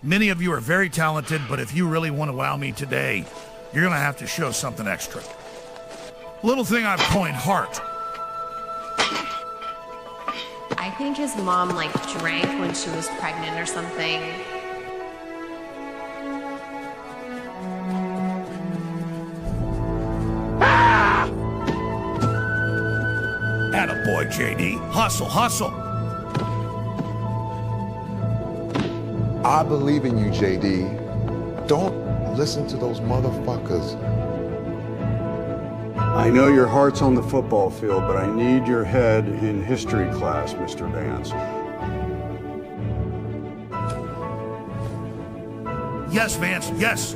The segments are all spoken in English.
Many of you are very talented, but if you really want to wow me today, you're going to have to show something extra. Little thing I've coined heart. I think his mom drank when she was pregnant or something. Attaboy, JD. Hustle, hustle. I believe in you, JD. Don't listen to those motherfuckers. I know your heart's on the football field, but I need your head in history class, Mr. Vance. Yes, Vance, yes.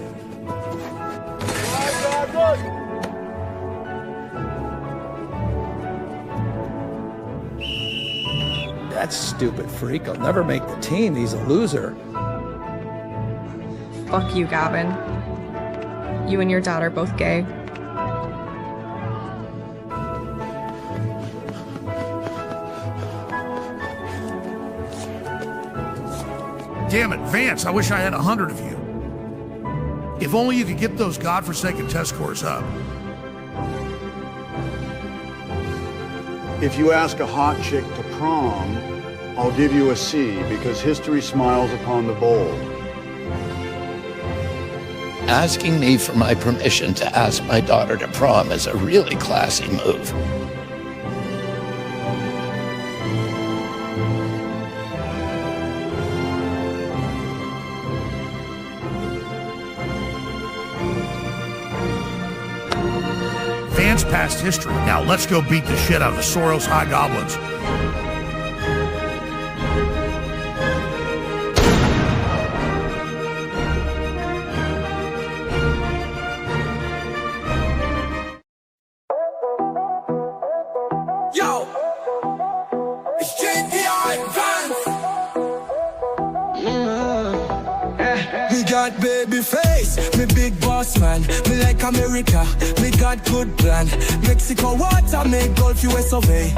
That stupid freak. I'll never make the team. He's a loser. Fuck you, Gavin. You and your dad are both gay. Damn it, Vance, I wish I had 100 of you. If only you could get those godforsaken test scores up. If you ask a hot chick to prom, I'll give you a C because history smiles upon the bold. Asking me for my permission to ask my daughter to prom is a really classy move. Vance past history. Now let's go beat the shit out of the Soros High Goblins. Yo, it's JDI Vance. Me got baby face, me big boss man. Me like America, me got good plan. Mexico water, make Gulf US survey.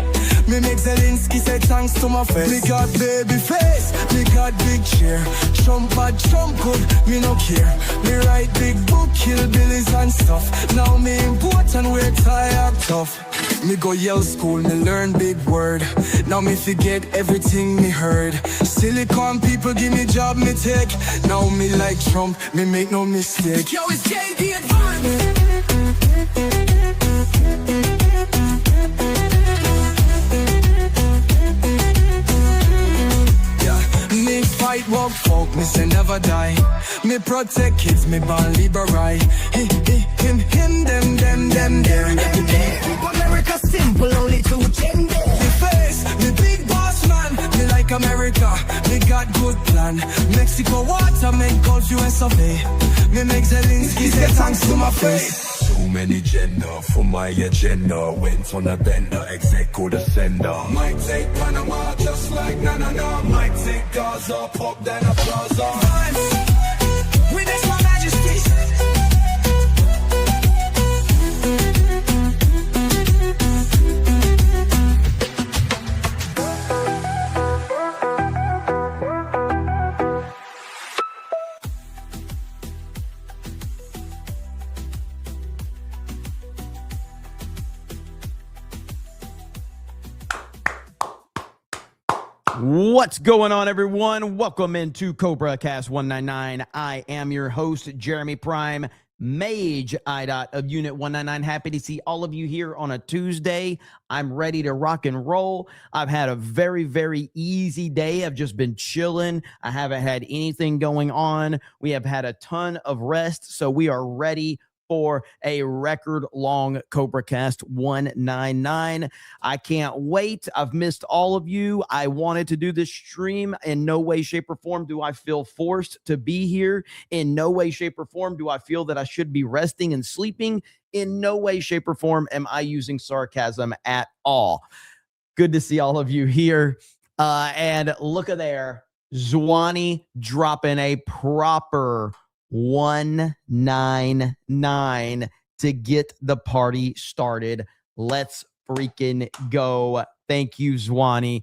Me make Zelensky say thanks to my face. Me got baby face, me got big cheer. Trump bad, Trump good, me no care. Me write big book, kill billies and stuff. Now me important, wear tie up tough. Me go Yale school, me learn big word. Now me forget everything me heard. Silicon people give me job, me take. Now me like Trump, me make no mistake. Yo, it's JD Advance. Me fight, walk, folk, me say never die. Me protect kids, me born liberal. Him, them, there. America simple, only two gender. Me face, me big boss man. Me like America, me got good plan. Mexico water, make Gulf US survey. Me make Zelensky say thanks to my face. So many gender for my agenda. Went on a bender, execo the sender. Might take Panama just like na. Might take Gaza, pop then a plaza. Vance, we that's my majesty. What's going on, everyone? Welcome into CobraCast 199. I am your host, Jeremy Prime, Mage IDOT of Unit 199. Happy to see all of you here on a Tuesday. I'm ready to rock and roll. I've had a very, very easy day. I've just been chilling. I haven't had anything going on. We have had a ton of rest, so we are ready for a record-long CobraCast 199. I can't wait. I've missed all of you. I wanted to do this stream. In no way, shape, or form do I feel forced to be here. In no way, shape, or form do I feel that I should be resting and sleeping. In no way, shape, or form am I using sarcasm at all. Good to see all of you here. And look at there. Zwanny dropping a proper 199 to get the party started. Let's freaking go. Thank you, Zwanny.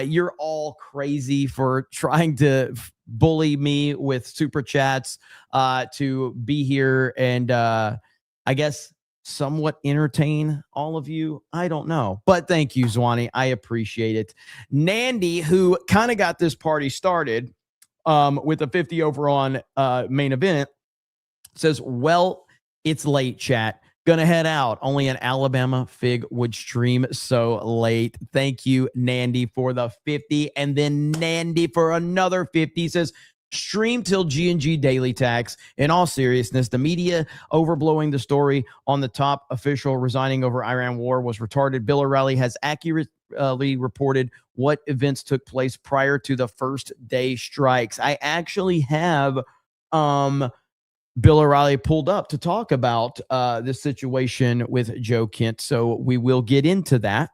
You're all crazy for trying to bully me with super chats to be here and I guess somewhat entertain all of you. I don't know, but thank you, Zwanny. I appreciate it. Nandy, who kind of got this party started with a 50 over on main event, says, well, it's late, chat. Gonna head out. Only an Alabama fig would stream so late. Thank you, Nandy, for the 50. And then Nandy for another 50 says, stream till G&G daily tax. In all seriousness, the media overblowing the story on the top official resigning over Iran war was retarded. Bill O'Reilly has accurately reported what events took place prior to the first day strikes. I actually have Bill O'Reilly pulled up to talk about this situation with Joe Kent. So we will get into that.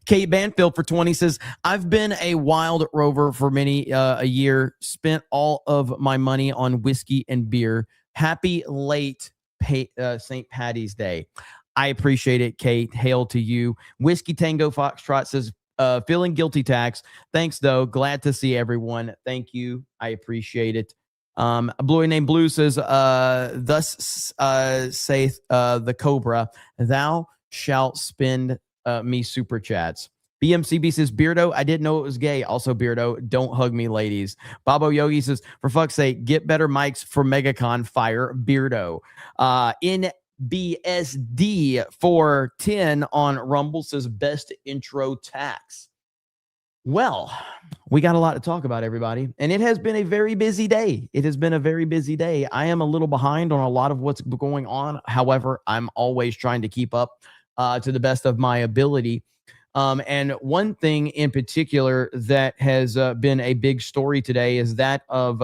Kate Banfield for 20 says, I've been a wild rover for many a year, spent all of my money on whiskey and beer. Happy late St. Patty's Day. I appreciate it, Kate. Hail to you. Whiskey Tango Foxtrot says, feeling guilty tax. Thanks, though. Glad to see everyone. Thank you. I appreciate it. A Blue named Blue says, thus saith the Cobra, thou shalt spend me super chats. BMCB says, Beardo, I didn't know it was gay. Also, Beardo, don't hug me, ladies. Bobo Yogi says, for fuck's sake, get better mics for MegaCon, fire Beardo. NBSD 410 on Rumble says, best intro tax. Well, we got a lot to talk about, everybody, and it has been a very busy day. It has been a very busy day. I am a little behind on a lot of what's going on. However, I'm always trying to keep up to the best of my ability. And one thing in particular that has been a big story today is that of,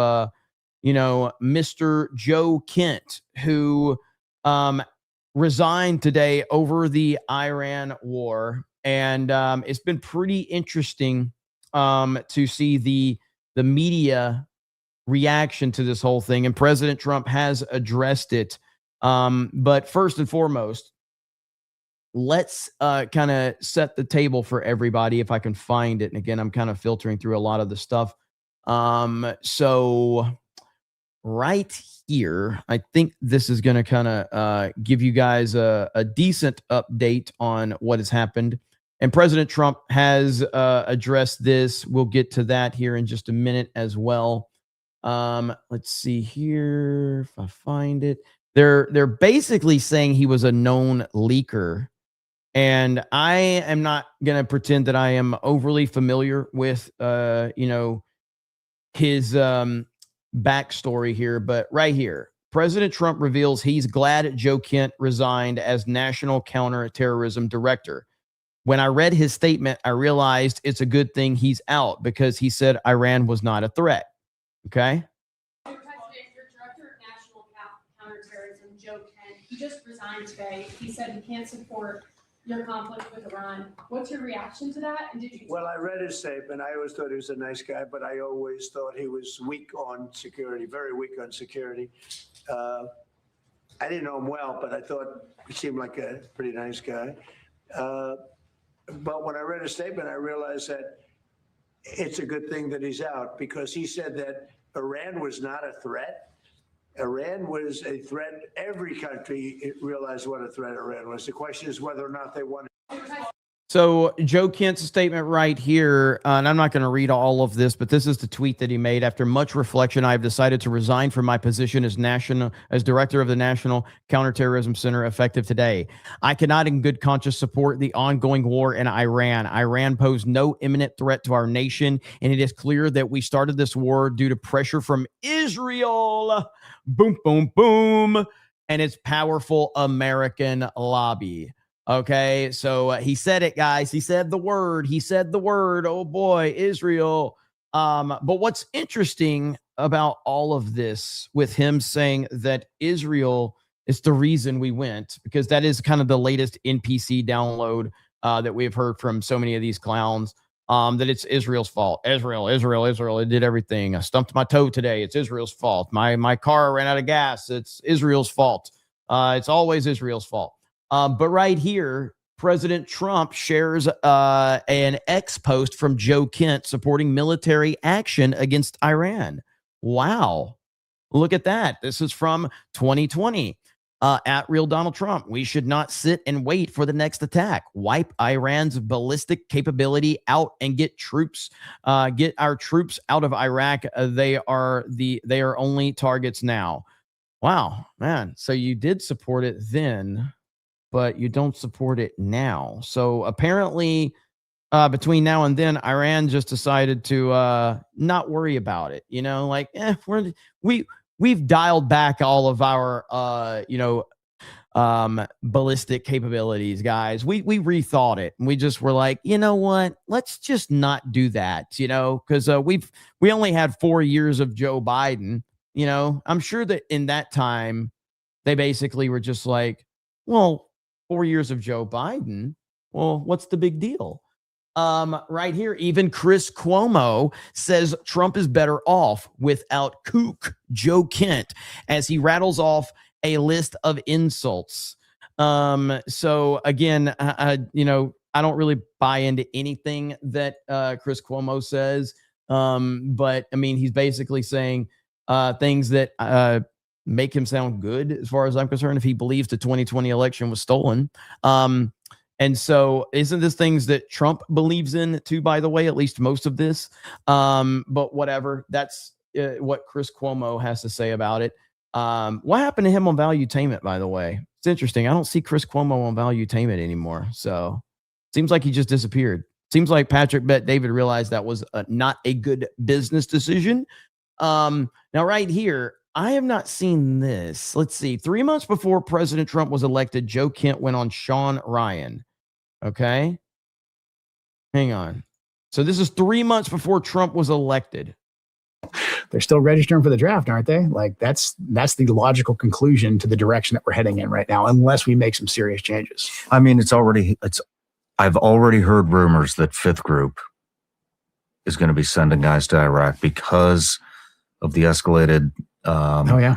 Mr. Joe Kent, who resigned today over the Iran war. And it's been pretty interesting to see the media reaction to this whole thing. And President Trump has addressed it. But first and foremost, let's kind of set the table for everybody if I can find it. And again, I'm kind of filtering through a lot of the stuff. So right here, I think this is going to kind of give you guys a decent update on what has happened. And President Trump has addressed this. We'll get to that here in just a minute as well. Let's see here if I find it. They're basically saying he was a known leaker. And I am not going to pretend that I am overly familiar with, his backstory here. But right here, President Trump reveals he's glad Joe Kent resigned as National Counterterrorism Director. When I read his statement, I realized it's a good thing he's out because he said Iran was not a threat. Okay. Your Director of National Counterterrorism, Joe Kent, he just resigned today. He said he can't support your conflict with Iran. What's your reaction to that? And did you? Well, I read his statement. I always thought he was a nice guy, but I always thought he was weak on security, very weak on security. I didn't know him well, but I thought he seemed like a pretty nice guy. But when I read his statement, I realized that it's a good thing that he's out because he said that Iran was not a threat. Iran was a threat. Every country realized what a threat Iran was. The question is whether or not they wanted. So Joe Kent's statement right here, and I'm not going to read all of this, but this is the tweet that he made. After much reflection, I have decided to resign from my position as director of the National Counterterrorism Center effective today. I cannot in good conscience support the ongoing war in Iran. Iran posed no imminent threat to our nation, and it is clear that we started this war due to pressure from Israel. Boom, boom, boom. And its powerful American lobby. Okay, so he said it, guys. He said the word. Oh boy, Israel. But what's interesting about all of this with him saying that Israel is the reason we went, because that is kind of the latest NPC download that we've heard from so many of these clowns, that it's Israel's fault. Israel. It did everything. I stumped my toe today. It's Israel's fault. My car ran out of gas. It's Israel's fault. It's always Israel's fault. But right here, President Trump shares an X post from Joe Kent supporting military action against Iran. Wow. Look at that. This is from 2020. At Real Donald Trump, we should not sit and wait for the next attack. Wipe Iran's ballistic capability out and get our troops out of Iraq. They are only targets now. Wow, man. So you did support it then, but you don't support it now. So apparently, between now and then, Iran just decided to not worry about it. You know, like we've dialed back all of our ballistic capabilities, guys. We rethought it, and we just were like, you know what? Let's just not do that. You know, because we only had 4 years of Joe Biden. You know, I'm sure that in that time, they basically were just like, well, 4 years of Joe Biden. Well, what's the big deal? Right here, even Chris Cuomo says Trump is better off without kook Joe Kent as he rattles off a list of insults. So again, I don't really buy into anything that Chris Cuomo says. But I mean, he's basically saying things that make him sound good as far as I'm concerned, if he believes the 2020 election was stolen. And so isn't this things that Trump believes in too, by the way, at least most of this? But whatever, that's what Chris Cuomo has to say about it. What happened to him on Valuetainment, by the way? It's interesting. I don't see Chris Cuomo on Valuetainment anymore. So seems like he just disappeared. Seems like Patrick Bet David realized that was not a good business decision. Now, right here, I have not seen this. Let's see. 3 months before President Trump was elected, Joe Kent went on Sean Ryan. Okay. Hang on. So this is 3 months before Trump was elected. They're still registering for the draft, aren't they? Like that's the logical conclusion to the direction that we're heading in right now, unless we make some serious changes. I mean, I've already heard rumors that Fifth Group is going to be sending guys to Iraq because of the escalated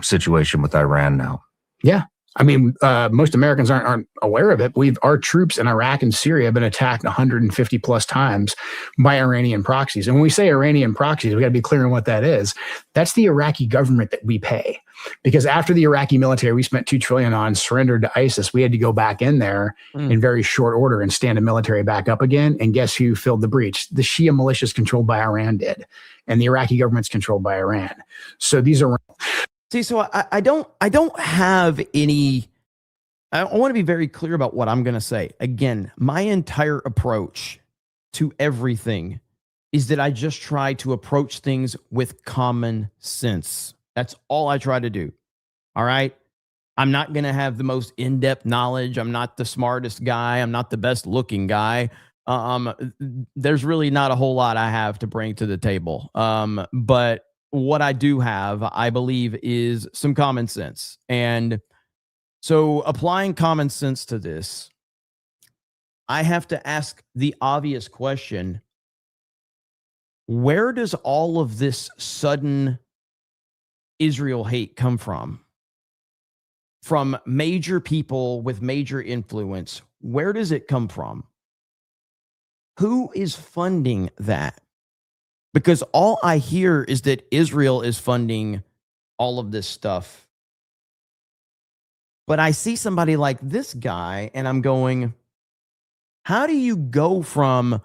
situation with Iran now. Yeah. I mean, most Americans aren't aware of it. Our troops in Iraq and Syria have been attacked 150 plus times by Iranian proxies. And when we say Iranian proxies, we got to be clear on what that is. That's the Iraqi government that we pay. Because after the Iraqi military, we spent $2 trillion on, surrendered to ISIS, we had to go back in there in very short order and stand the military back up again. And guess who filled the breach? The Shia militias controlled by Iran did. And the Iraqi government's controlled by Iran. So these are... See, so I don't have any. I want to be very clear about what I'm going to say. Again, my entire approach to everything is that I just try to approach things with common sense. That's all I try to do. All right. I'm not going to have the most in-depth knowledge. I'm not the smartest guy. I'm not the best looking guy. There's really not a whole lot I have to bring to the table. But what I do have, I believe, is some common sense. And so applying common sense to this, I have to ask the obvious question: where does all of this sudden Israel hate come from? From major people with major influence. Where does it come from? Who is funding that? Because all I hear is that Israel is funding all of this stuff. But I see somebody like this guy and I'm going, how do you go from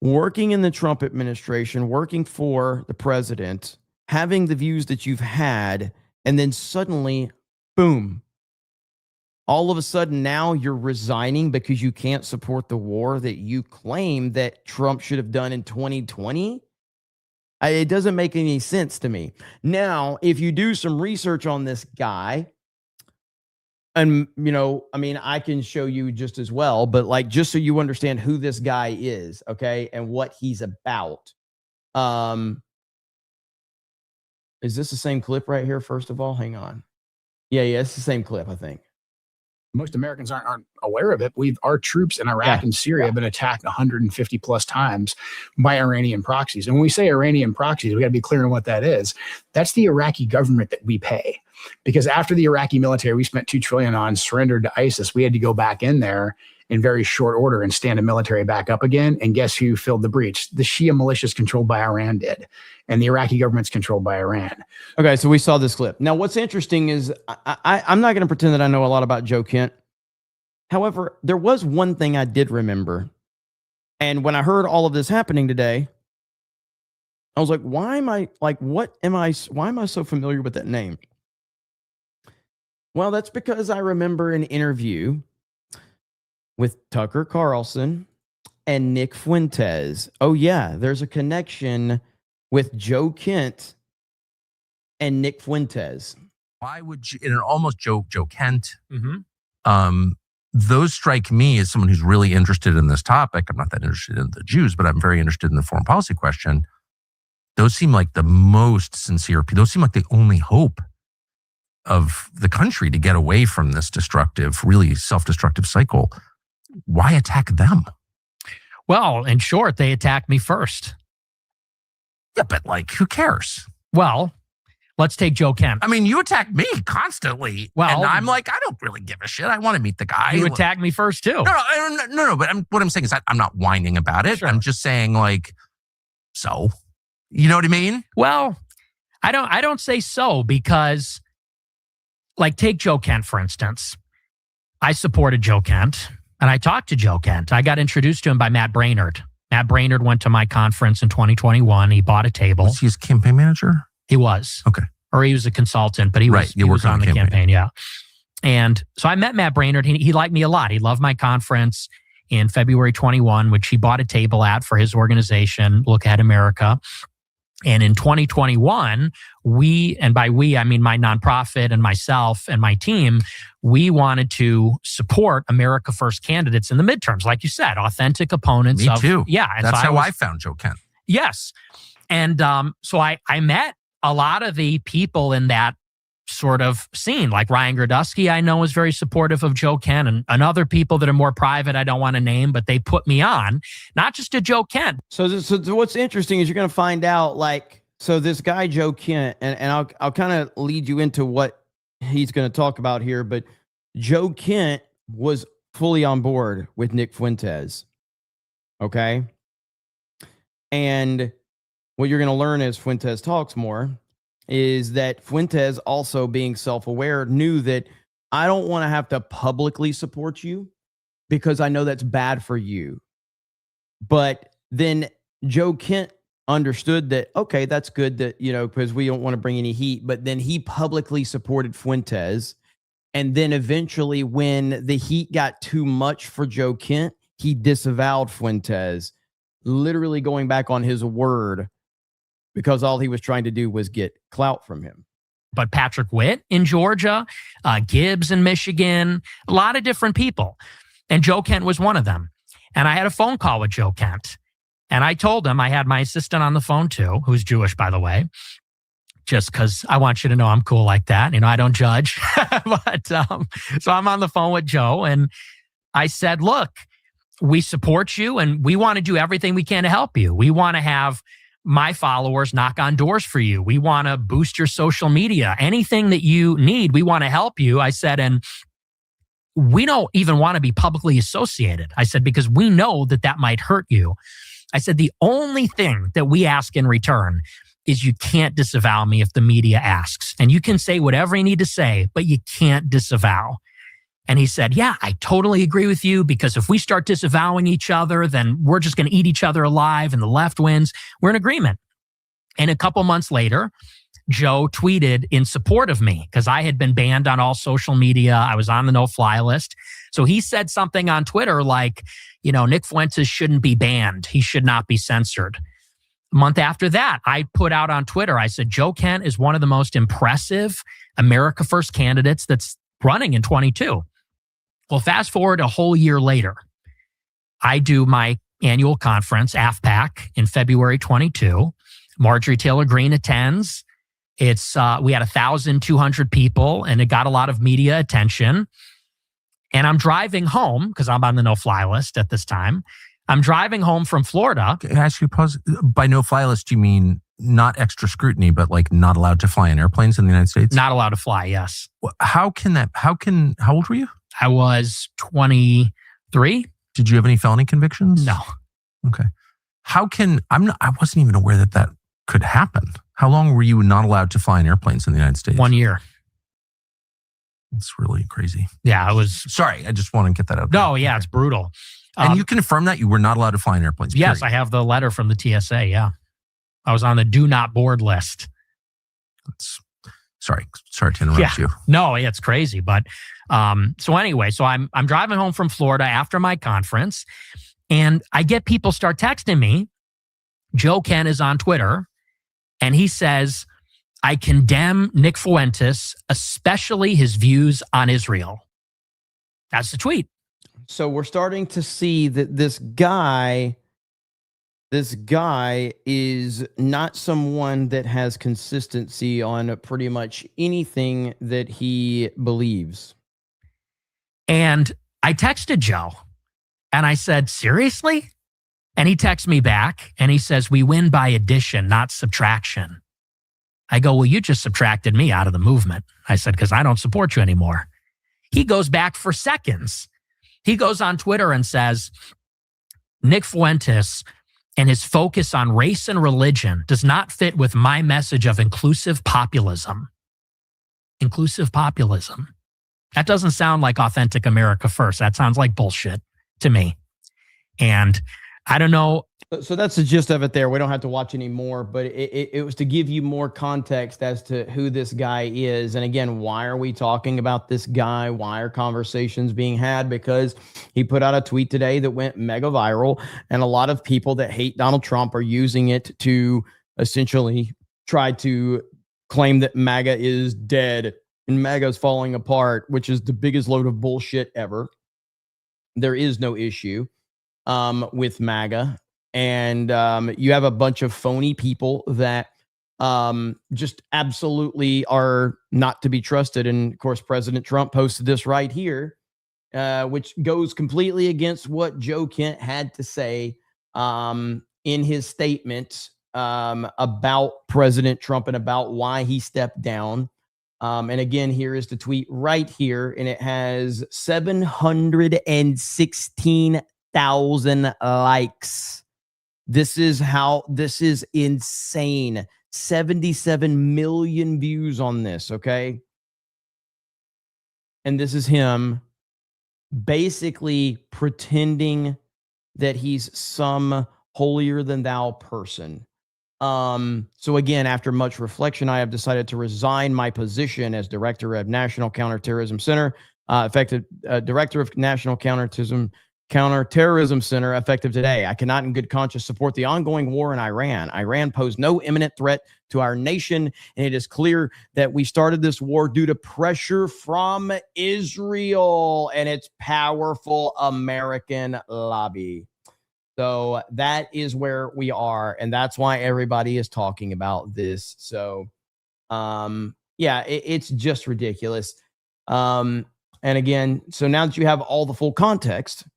working in the Trump administration, working for the president, having the views that you've had, and then suddenly, boom, all of a sudden now you're resigning because you can't support the war that you claim that Trump should have done in 2020? It doesn't make any sense to me. Now, if you do some research on this guy, and, you know, I mean, I can show you just as well, but like, just so you understand who this guy is, okay, and what he's about. Is this the same clip right here, first of all? Hang on. Yeah, it's the same clip, I think. Most Americans aren't aware of it. Our troops in Iraq and Syria have been attacked 150 plus times by Iranian proxies. And when we say Iranian proxies, we got to be clear on what that is. That's the Iraqi government that we pay. Because after the Iraqi military, we spent $2 trillion on, surrendered to ISIS, we had to go back in there in very short order and stand a military back up again. And guess who filled the breach? The Shia militias controlled by Iran did. And the Iraqi government's controlled by Iran. Okay, so we saw this clip. Now, what's interesting is I'm not going to pretend that I know a lot about Joe Kent. However, there was one thing I did remember. And when I heard all of this happening today, I was like, why am I so familiar with that name? Well, that's because I remember an interview with Tucker Carlson and Nick Fuentes. Oh yeah, there's a connection with Joe Kent and Nick Fuentes. Why would you, in an almost Joe Kent, those strike me as someone who's really interested in this topic. I'm not that interested in the Jews, but I'm very interested in the foreign policy question. Those seem like the most sincere people. Those seem like the only hope of the country to get away from this destructive, really self-destructive cycle. Why attack them? Well, in short, they attacked me first. Yeah, but like, who cares? Well, let's take Joe Kent. I mean, you attack me constantly. Well, and I'm like, I don't really give a shit. I want to meet the guy. You attacked me first too. No. But what I'm saying is I'm not whining about it. Sure. I'm just saying like, so, you know what I mean? Well, I don't say so because, like, take Joe Kent, for instance. I supported Joe Kent and I talked to Joe Kent. I got introduced to him by Matt Braynard. Matt Braynard went to my conference in 2021. He bought a table. Was he his campaign manager? He was. Okay. Or he was a consultant, but he was on the campaign. Yeah. And so I met Matt Braynard. He liked me a lot. He loved my conference in February 21, which he bought a table at for his organization, Look Ahead America. And in 2021, and by we, I mean my nonprofit and myself and my team, we wanted to support America First candidates in the midterms. Like you said, authentic opponents. Me too. Yeah. And that's how I found Joe Kent. Yes. And so I met a lot of the people in that sort of scene, like Ryan Gerdusky, I know is very supportive of Joe Kent, and other people that are more private, I don't want to name, but they put me on, not just to Joe Kent. So what's interesting is you're going to find out, like, so this guy, Joe Kent, and I'll kind of lead you into what he's going to talk about here, but Joe Kent was fully on board with Nick Fuentes. Okay. And what you're going to learn as Fuentes talks more is that Fuentes, also being self-aware, knew that I don't want to have to publicly support you because I know that's bad for you. But then Joe Kent understood that, okay, that's good that, you know, because we don't want to bring any heat. But then he publicly supported Fuentes. And then eventually when the heat got too much for Joe Kent, he disavowed Fuentes, literally going back on his word, because all he was trying to do was get clout from him. But Patrick Witt in Georgia, Gibbs in Michigan, a lot of different people. And Joe Kent was one of them. And I had a phone call with Joe Kent. And I told him, I had my assistant on the phone too, who's Jewish, by the way, just because I want you to know I'm cool like that. You know, I don't judge. But so I'm on the phone with Joe and I said, look, we support you and we want to do everything we can to help you. We want to have my followers knock on doors for you. We want to boost your social media. Anything that you need, we want to help you. I said, and we don't even want to be publicly associated. I said, because we know that that might hurt you. I said, the only thing that we ask in return is you can't disavow me if the media asks. And you can say whatever you need to say, but you can't disavow. And he said, yeah, I totally agree with you, because if we start disavowing each other, then we're just going to eat each other alive and the left wins. We're in agreement. And a couple months later, Joe tweeted in support of me because I had been banned on all social media. I was on the no-fly list. So he said something on Twitter like, you know, Nick Fuentes shouldn't be banned. He should not be censored. A month after that, I put out on Twitter, I said, Joe Kent is one of the most impressive America First candidates that's running in 22. Well, fast forward a whole year later, I do my annual conference, AFPAC, in February 22. Marjorie Taylor Greene attends. It's we had 1,200 people, and it got a lot of media attention. And I'm driving home, because I'm on the no-fly list at this time. I'm driving home from Florida. Can I ask you to pause? By no-fly list, you mean not extra scrutiny, but like not allowed to fly in airplanes in the United States? Not allowed to fly, yes. How old were you? I was 23 3. Did you have any felony convictions? No. Okay. I wasn't even aware that could happen. How long were you not allowed to fly in airplanes in the United States? 1 year. It's really crazy. Yeah, I was. Sorry, I just want to get that out there. No, yeah, it's brutal. And you confirm that you were not allowed to fly in airplanes? Yes, I have the letter from the TSA, yeah. I was on the do not board list. Sorry to interrupt you. No, it's crazy. But so anyway, so I'm driving home from Florida after my conference, and I get people start texting me. Joe Kent is on Twitter, and he says, I condemn Nick Fuentes, especially his views on Israel. That's the tweet. So we're starting to see that this guy is not someone that has consistency on pretty much anything that he believes. And I texted Joe and I said, seriously? And he texts me back and he says, we win by addition, not subtraction. I go, well, you just subtracted me out of the movement. I said, because I don't support you anymore. He goes back for seconds. He goes on Twitter and says, Nick Fuentes and his focus on race and religion does not fit with my message of inclusive populism. Inclusive populism. That doesn't sound like authentic America first. That sounds like bullshit to me. And I don't know. So that's the gist of it there. We don't have to watch any more, but it was to give you more context as to who this guy is. And again, why are we talking about this guy? Why are conversations being had? Because he put out a tweet today that went mega viral, and a lot of people that hate Donald Trump are using it to essentially try to claim that MAGA is dead and MAGA is falling apart, which is the biggest load of bullshit ever. There is no issue with MAGA. And you have a bunch of phony people that just absolutely are not to be trusted. And of course, President Trump posted this right here, which goes completely against what Joe Kent had to say in his statement about President Trump and about why he stepped down. And again, here is the tweet right here, and it has 716,000 likes. This is insane. 77 million views on this, okay? And this is him basically pretending that he's some holier than thou person. So again, after much reflection, I have decided to resign my position as director of National Counterterrorism Center, effective director of National Counterterrorism Center effective today. I cannot in good conscience support the ongoing war in Iran. Iran posed no imminent threat to our nation, and it is clear that we started this war due to pressure from Israel and its powerful American lobby. So that is where we are, and that's why everybody is talking about this. So, yeah, it's just ridiculous. And again, so now that you have all the full context,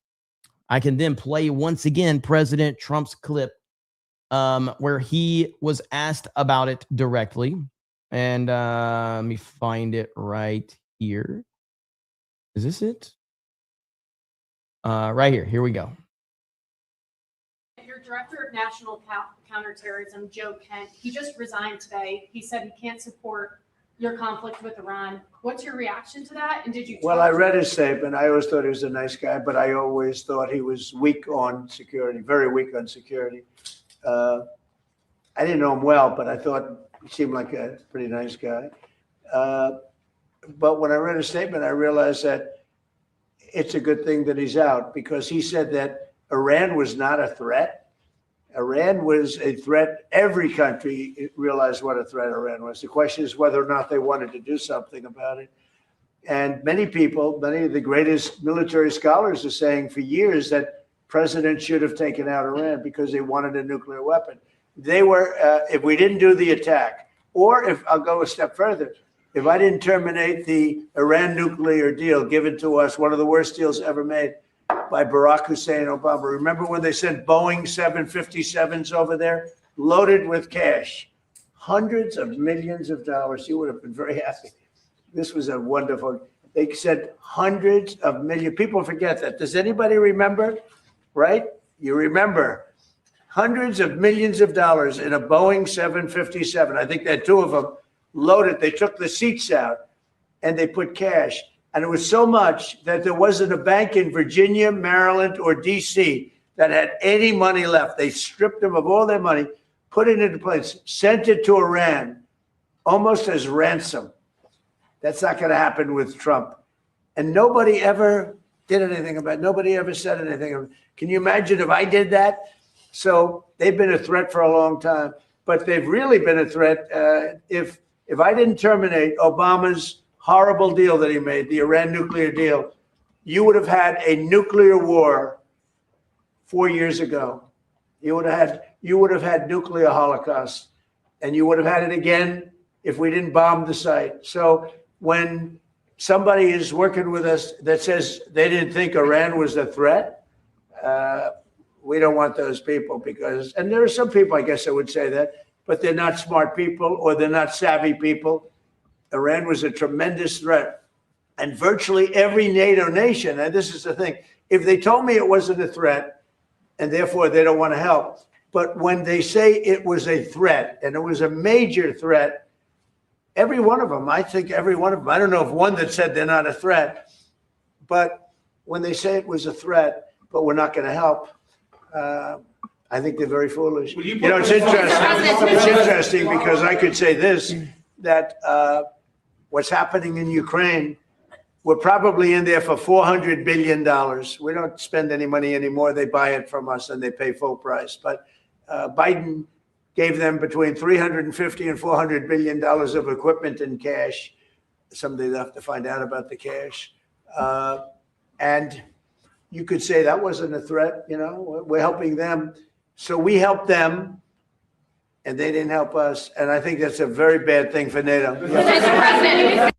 I can then play once again President Trump's clip where he was asked about it directly. And let me find it right here. Is this it? Right here. Here we go. Your director of national counterterrorism, Joe Kent, he just resigned today. He said he can't support your conflict with Iran. What's your reaction to that? And did you? Well, I read his statement. I always thought he was a nice guy, but I always thought he was weak on security, very weak on security. I didn't know him well, but I thought he seemed like a pretty nice guy. But when I read his statement, I realized that it's a good thing that he's out, because he said that Iran was not a threat. Iran was a threat. Every country realized what a threat Iran was. The question is whether or not they wanted to do something about it. And many people, many of the greatest military scholars are saying for years that presidents should have taken out Iran because they wanted a nuclear weapon. They were, if we didn't do the attack, or if I'll go a step further, if I didn't terminate the Iran nuclear deal given to us, one of the worst deals ever made by Barack Hussein Obama. Remember when they sent Boeing 757s over there, loaded with cash, hundreds of millions of dollars? You would have been very happy. This was a wonderful. They said hundreds of millions. People forget that. Does anybody remember? Right? You remember hundreds of millions of dollars in a Boeing 757. I think they had two of them loaded. They took the seats out and they put cash. And it was so much that there wasn't a bank in Virginia, Maryland, or D.C. that had any money left. They stripped them of all their money, put it into place, sent it to Iran, almost as ransom. That's not going to happen with Trump. And nobody ever did anything about it. Nobody ever said anything. Can you imagine if I did that? So they've been a threat for a long time. But they've really been a threat. If I didn't terminate Obama's horrible deal that he made, the Iran nuclear deal, you would have had a nuclear war 4 years ago. You would have had nuclear holocaust, and you would have had it again if we didn't bomb the site. So when somebody is working with us that says they didn't think Iran was a threat, we don't want those people because, and there are some people, I guess I would say that, but they're not smart people or they're not savvy people. Iran was a tremendous threat. And virtually every NATO nation, and this is the thing, if they told me it wasn't a threat and therefore they don't want to help, but when they say it was a threat and it was a major threat, every one of them, I think every one of them, I don't know if one that said they're not a threat, but when they say it was a threat, but we're not going to help, I think they're very foolish. You know, it's interesting. It's interesting because I could say this, that what's happening in Ukraine, we're probably in there for $400 billion. We don't spend any money anymore. They buy it from us and they pay full price. But Biden gave them between $350 and $400 billion of equipment in cash. Someday they'll have to find out about the cash. And you could say that wasn't a threat. You know, we're helping them. So we helped them and they didn't help us. And I think that's a very bad thing for NATO.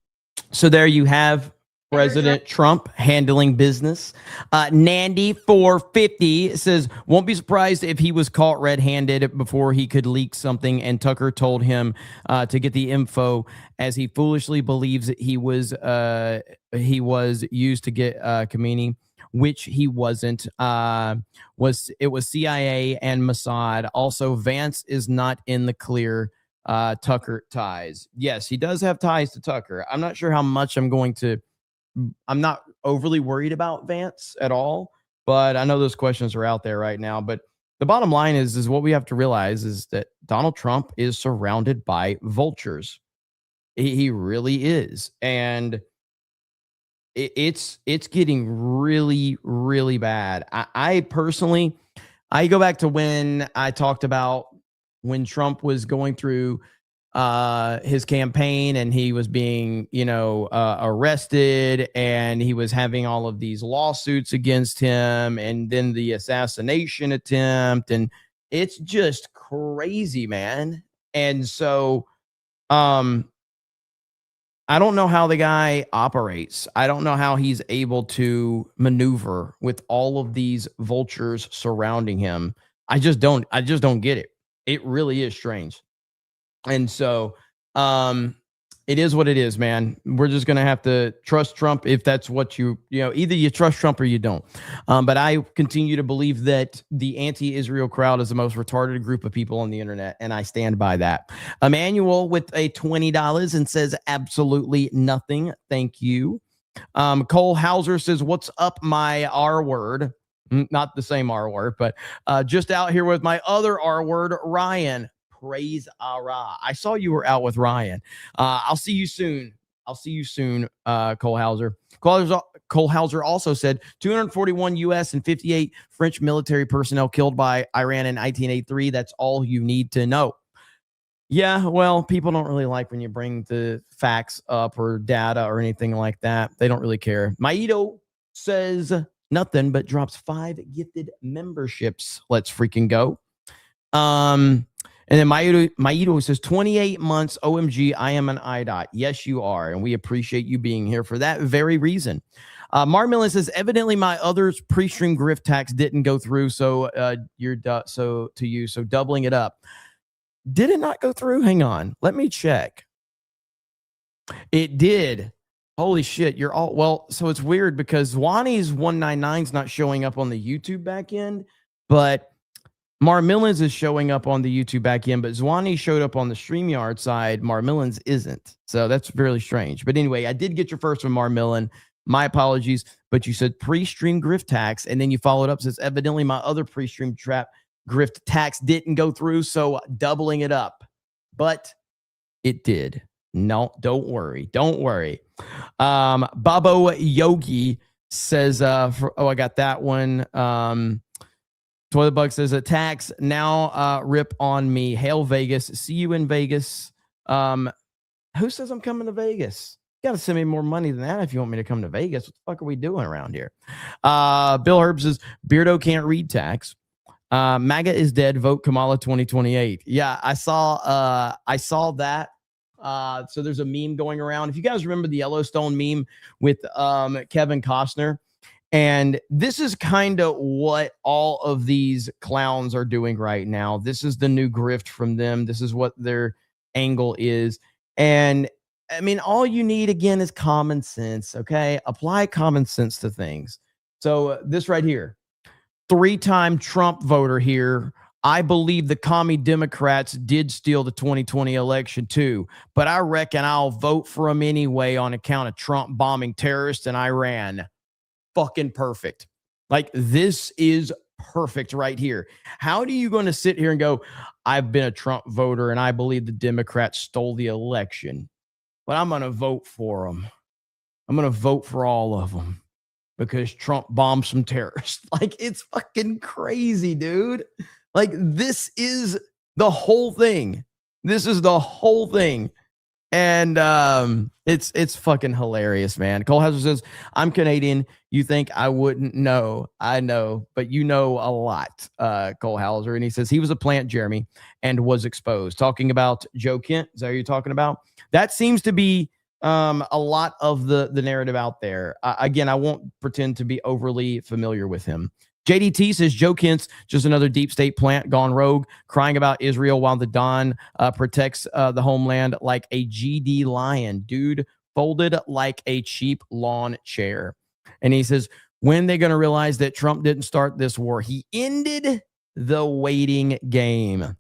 So there you have President Trump handling business. Nandy450 says, won't be surprised if he was caught red-handed before he could leak something and Tucker told him to get the info as he foolishly believes that he was used to get Khamenei, which he wasn't. It was CIA and Mossad. Also, Vance is not in the clear. Tucker ties. Yes, he does have ties to Tucker. I'm not sure how much I'm not overly worried about Vance at all, but I know those questions are out there right now. But the bottom line is what we have to realize is that Donald Trump is surrounded by vultures. He really is. And it's getting really, really bad. I personally, I go back to when I talked about when Trump was going through his campaign and he was being, arrested and he was having all of these lawsuits against him and then the assassination attempt. And it's just crazy, man. And so, I don't know how the guy operates. I don't know how he's able to maneuver with all of these vultures surrounding him. I just don't get it. It really is strange. And so it is what it is, man. We're just going to have to trust Trump if that's what either you trust Trump or you don't. But I continue to believe that the anti-Israel crowd is the most retarded group of people on the internet, and I stand by that. Emmanuel with a $20 and says absolutely nothing. Thank you. Cole Hauser says, what's up, my R word? Not the same R word, but just out here with my other R word, Ryan. Praise Allah. I saw you were out with Ryan. I'll see you soon. Cole Hauser. Cole Hauser also said 241 U.S. and 58 French military personnel killed by Iran in 1983. That's all you need to know. Yeah, well, people don't really like when you bring the facts up or data or anything like that. They don't really care. Maito says nothing, but drops 5 gifted memberships. Let's freaking go. And then Maito says 28 months. OMG, I am an IDOT. Yes, you are. And we appreciate you being here for that very reason. Mark Millen says, evidently my other pre-stream grift tax didn't go through. So so doubling it up. Did it not go through? Hang on. Let me check. It did. Holy shit, you're all well. So it's weird because Zwani's 199's not showing up on the YouTube back end, but Marmillans is showing up on the YouTube back end, but Zwani showed up on the StreamYard side. Marmillans isn't. So that's really strange. But anyway, I did get your first one, Marmillan. My apologies, but you said pre-stream grift tax, and then you followed up says evidently my other pre-stream trap grift tax didn't go through, so doubling it up. But it did. No, don't worry. Don't worry. Babo Yogi says, I got that one. Toilet Bug says, a tax now rip on me. Hail Vegas. See you in Vegas. Who says I'm coming to Vegas? You got to send me more money than that if you want me to come to Vegas. What the fuck are we doing around here? Bill Herb says, Beardo can't read tax. MAGA is dead. Vote Kamala 2028. Yeah, I saw that. So there's a meme going around. If you guys remember the Yellowstone meme with Kevin Costner, and this is kind of what all of these clowns are doing right now. This is the new grift from them. This is what their angle is. And I mean, all you need again is common sense. Okay. Apply common sense to things. So this right here, 3-time Trump voter here. I believe the commie Democrats did steal the 2020 election too, but I reckon I'll vote for them anyway on account of Trump bombing terrorists in Iran. Fucking perfect. Like, this is perfect right here. How are you going to sit here and go, I've been a Trump voter and I believe the Democrats stole the election, but I'm going to vote for them. I'm going to vote for all of them because Trump bombed some terrorists. Like, it's fucking crazy, dude. Like, this is the whole thing. This is the whole thing. And it's fucking hilarious, man. Cole Hazard says, I'm Canadian. You think I wouldn't know? I know, but you know a lot, Cole Hauser. And he says he was a plant, Jeremy, and was exposed. Talking about Joe Kent. Is that what you're talking about? That seems to be a lot of the narrative out there. Again, I won't pretend to be overly familiar with him. JDT says Joe Kent's just another deep state plant gone rogue, crying about Israel while the Don protects the homeland like a GD lion. Dude, folded like a cheap lawn chair. And he says, when they going to realize that Trump didn't start this war? He ended the waiting game.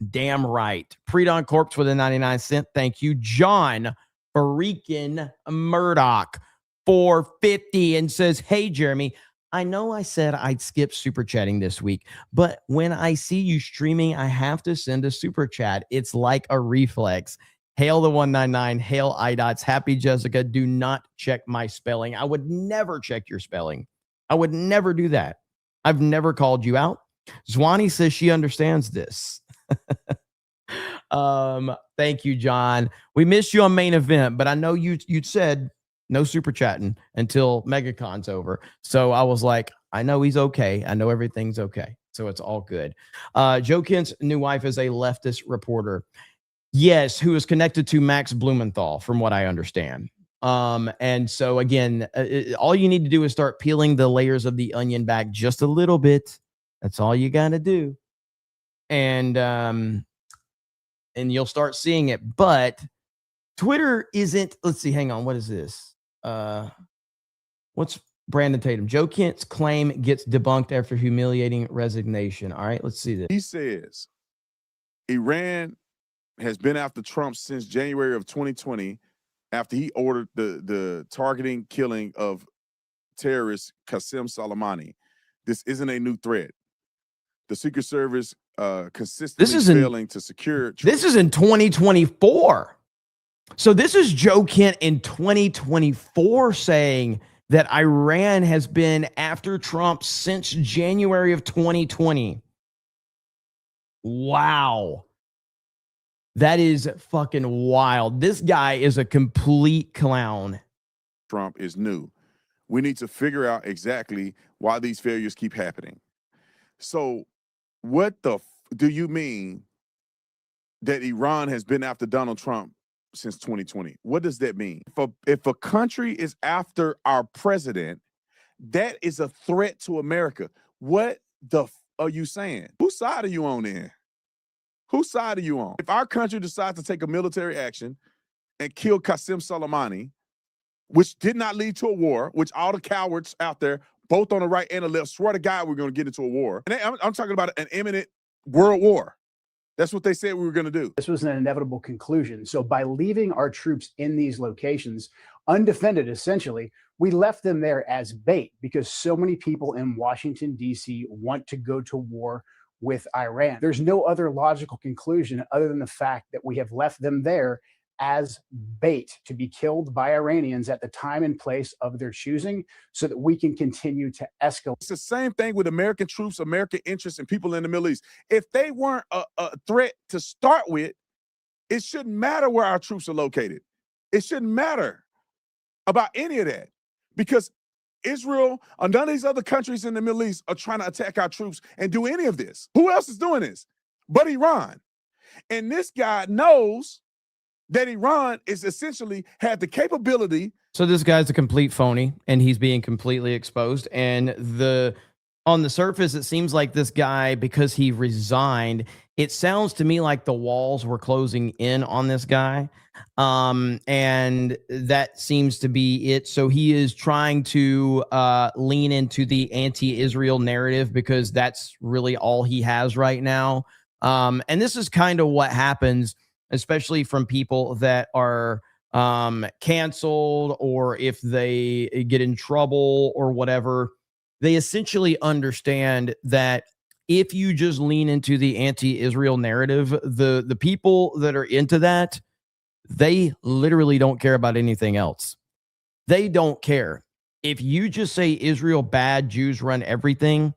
Damn right. Pre-Don Corpse with a 99 cent. Thank you. John freaking Murdoch, 450, and says, hey, Jeremy, I know I said I'd skip super chatting this week, but when I see you streaming, I have to send a super chat. It's like a reflex. Hail the 199. Hail iDots. Happy Jessica. Do not check my spelling. I would never check your spelling. I would never do that. I've never called you out. Zwani says she understands this. Thank you, John. We missed you on main event, but I know you said no super chatting until MegaCon's over. So I was like, I know he's okay. I know everything's okay. So it's all good. Joe Kent's new wife is a leftist reporter. Yes, who is connected to Max Blumenthal, from what I understand. And so again, all you need to do is start peeling the layers of the onion back just a little bit. That's all you got to do. And you'll start seeing it. But Twitter isn't, let's see, hang on. What is this? What's Brandon Tatum? Joe Kent's claim gets debunked after humiliating resignation. All right, let's see this. He says Iran has been after Trump since January of 2020 after he ordered the targeting killing of terrorist Qasem Soleimani. This isn't a new threat. The Secret Service consistently failing to secure. This is in 2024. So this is Joe Kent in 2024 saying that Iran has been after Trump since January of 2020. Wow. That is fucking wild. This guy is a complete clown. Trump is new. We need to figure out exactly why these failures keep happening. So what do you mean that Iran has been after Donald Trump since 2020? What does that mean? If a country is after our president, that is a threat to America. What the are you saying? Whose side are you on then? Whose side are you on? If our country decides to take a military action and kill Qasem Soleimani, which did not lead to a war, which all the cowards out there, both on the right and the left, swear to God we're going to get into a war. And I'm talking about an imminent world war. That's what they said we were going to do. This was an inevitable conclusion. So by leaving our troops in these locations undefended, essentially, we left them there as bait because so many people in Washington, D.C. want to go to war with Iran. There's no other logical conclusion other than the fact that we have left them there as bait to be killed by Iranians at the time and place of their choosing so that we can continue to escalate. It's the same thing with American troops, American interests, and people in the Middle East. If they weren't a threat to start with, it shouldn't matter where our troops are located. It shouldn't matter about any of that because Israel or none of these other countries in the Middle East are trying to attack our troops and do any of this. Who else is doing this but Iran? And this guy knows that Iran is essentially had the capability. So this guy's a complete phony and he's being completely exposed. And on the surface, it seems like this guy, because he resigned, it sounds to me like the walls were closing in on this guy. And that seems to be it. So he is trying to lean into the anti-Israel narrative because that's really all he has right now. And this is kind of what happens, especially from people that are canceled or if they get in trouble or whatever. They essentially understand that if you just lean into the anti-Israel narrative, the people that are into that, they literally don't care about anything else. They don't care. If you just say Israel bad, Jews run everything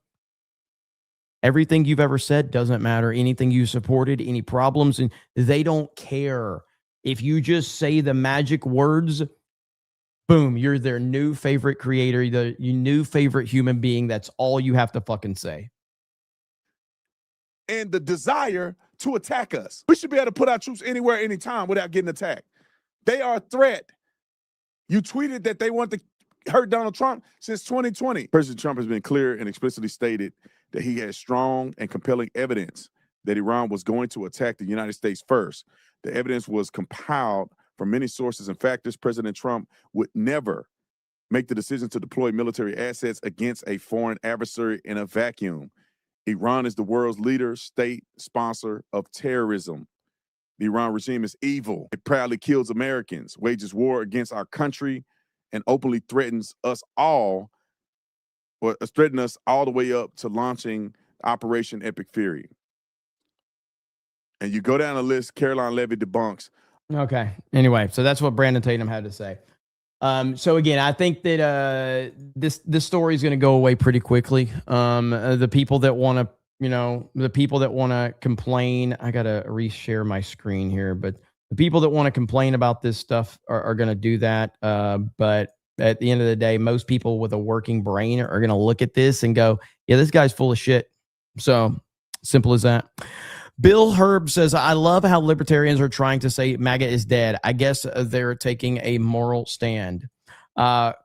you've ever said doesn't matter. Anything you supported, any problems, and they don't care. If you just say the magic words, boom, you're their new favorite creator, your new favorite human being. That's all you have to fucking say. And the desire to attack us. We should be able to put our troops anywhere, anytime without getting attacked. They are a threat. You tweeted that they want to hurt Donald Trump since 2020. President Trump has been clear and explicitly stated that he has strong and compelling evidence that Iran was going to attack the United States first. The evidence was compiled from many sources and factors. President Trump would never make the decision to deploy military assets against a foreign adversary in a vacuum. Iran is the world's leader, state sponsor of terrorism. The Iran regime is evil. It proudly kills Americans, wages war against our country, and openly threatens us all, or threaten us all the way up to launching Operation Epic Fury. And you go down the list, Caroline Levy debunks. Okay. Anyway, so that's what Brandon Tatum had to say. So again, I think that this story is going to go away pretty quickly. The people that want to, complain, I got to reshare my screen here, but the people that want to complain about this stuff are going to do that. But at the end of the day, most people with a working brain are going to look at this and go, yeah, this guy's full of shit. So simple as that. Bill Herb says, I love how libertarians are trying to say MAGA is dead. I guess they're taking a moral stand. Rob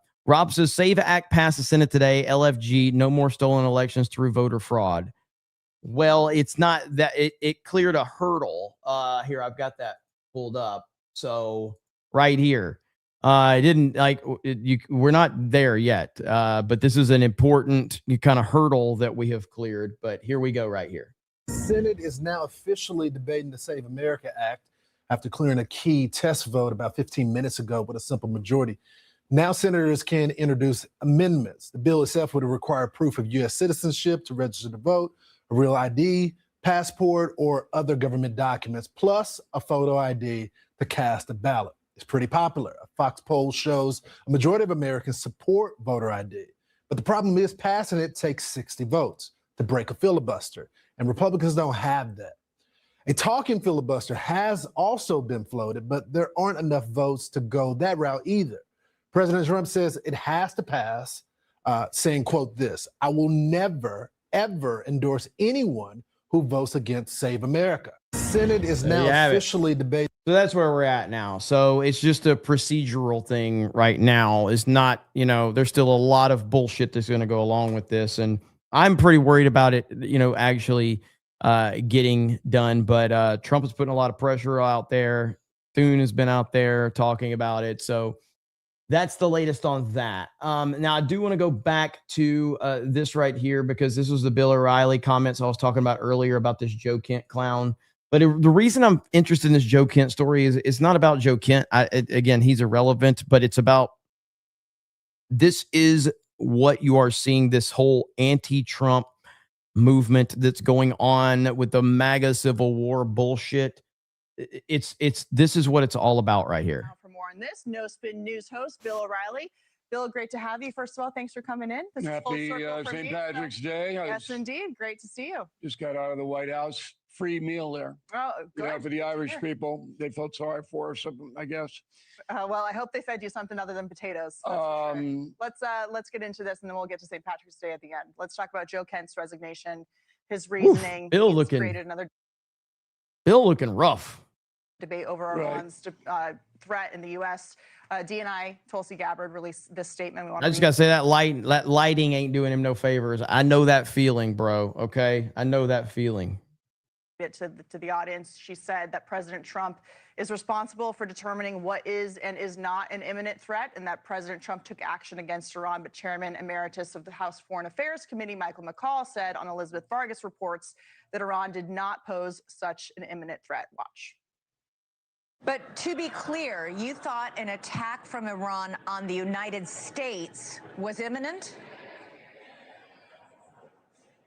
says, SAVE Act passed the Senate today. LFG, no more stolen elections through voter fraud. Well, it's not that it cleared a hurdle. Here, I've got that pulled up. So right here, it didn't we're not there yet. But this is an important kind of hurdle that we have cleared. But here we go right here. The Senate is now officially debating the Save America Act after clearing a key test vote about 15 minutes ago with a simple majority. Now senators can introduce amendments. The bill itself would require proof of U.S. citizenship to register to vote, a real ID, passport, or other government documents, plus a photo ID to cast a ballot. It's pretty popular. A Fox poll shows a majority of Americans support voter ID. But the problem is passing it takes 60 votes to break a filibuster. And Republicans don't have that. A talking filibuster has also been floated, but there aren't enough votes to go that route either. President Trump says it has to pass, saying, quote, this, I will never, ever endorse anyone who votes against Save America. The Senate is now officially debating. So that's where we're at now. So it's just a procedural thing right now. It's not, there's still a lot of bullshit that's going to go along with this. And I'm pretty worried about it, actually getting done. But Trump is putting a lot of pressure out there. Thune has been out there talking about it. So that's the latest on that. Now, I do want to go back to this right here because this was the Bill O'Reilly comments I was talking about earlier about this Joe Kent clown. But the reason I'm interested in this Joe Kent story is it's not about Joe Kent. Again, he's irrelevant, but it's about this is what you are seeing, this whole anti-Trump movement that's going on with the MAGA Civil War bullshit. This is what it's all about right here. For more on this, No Spin News host Bill O'Reilly. Bill, great to have you. First of all, thanks for coming in. This Happy St. Patrick's Day. Yes, indeed. Great to see you. Just got out of the White House. Free meal there. Oh, good. Yeah, for the Irish people. They felt sorry for us, I guess. Well, I hope they fed you something other than potatoes. That's for sure. Let's get into this, and then we'll get to St. Patrick's Day at the end. Let's talk about Joe Kent's resignation, his reasoning. Bill He's looking created another rough. Debate over Iran's threat in the U.S. DNI Tulsi Gabbard released this statement. I just got to say that lighting ain't doing him no favors. I know that feeling, bro. Okay. I know that feeling. It to the audience. She said that President Trump is responsible for determining what is and is not an imminent threat, and that President Trump took action against Iran. But Chairman Emeritus of the House Foreign Affairs Committee, Michael McCaul, said on Elizabeth Vargas reports that Iran did not pose such an imminent threat. Watch. But to be clear, you thought an attack from Iran on the United States was imminent?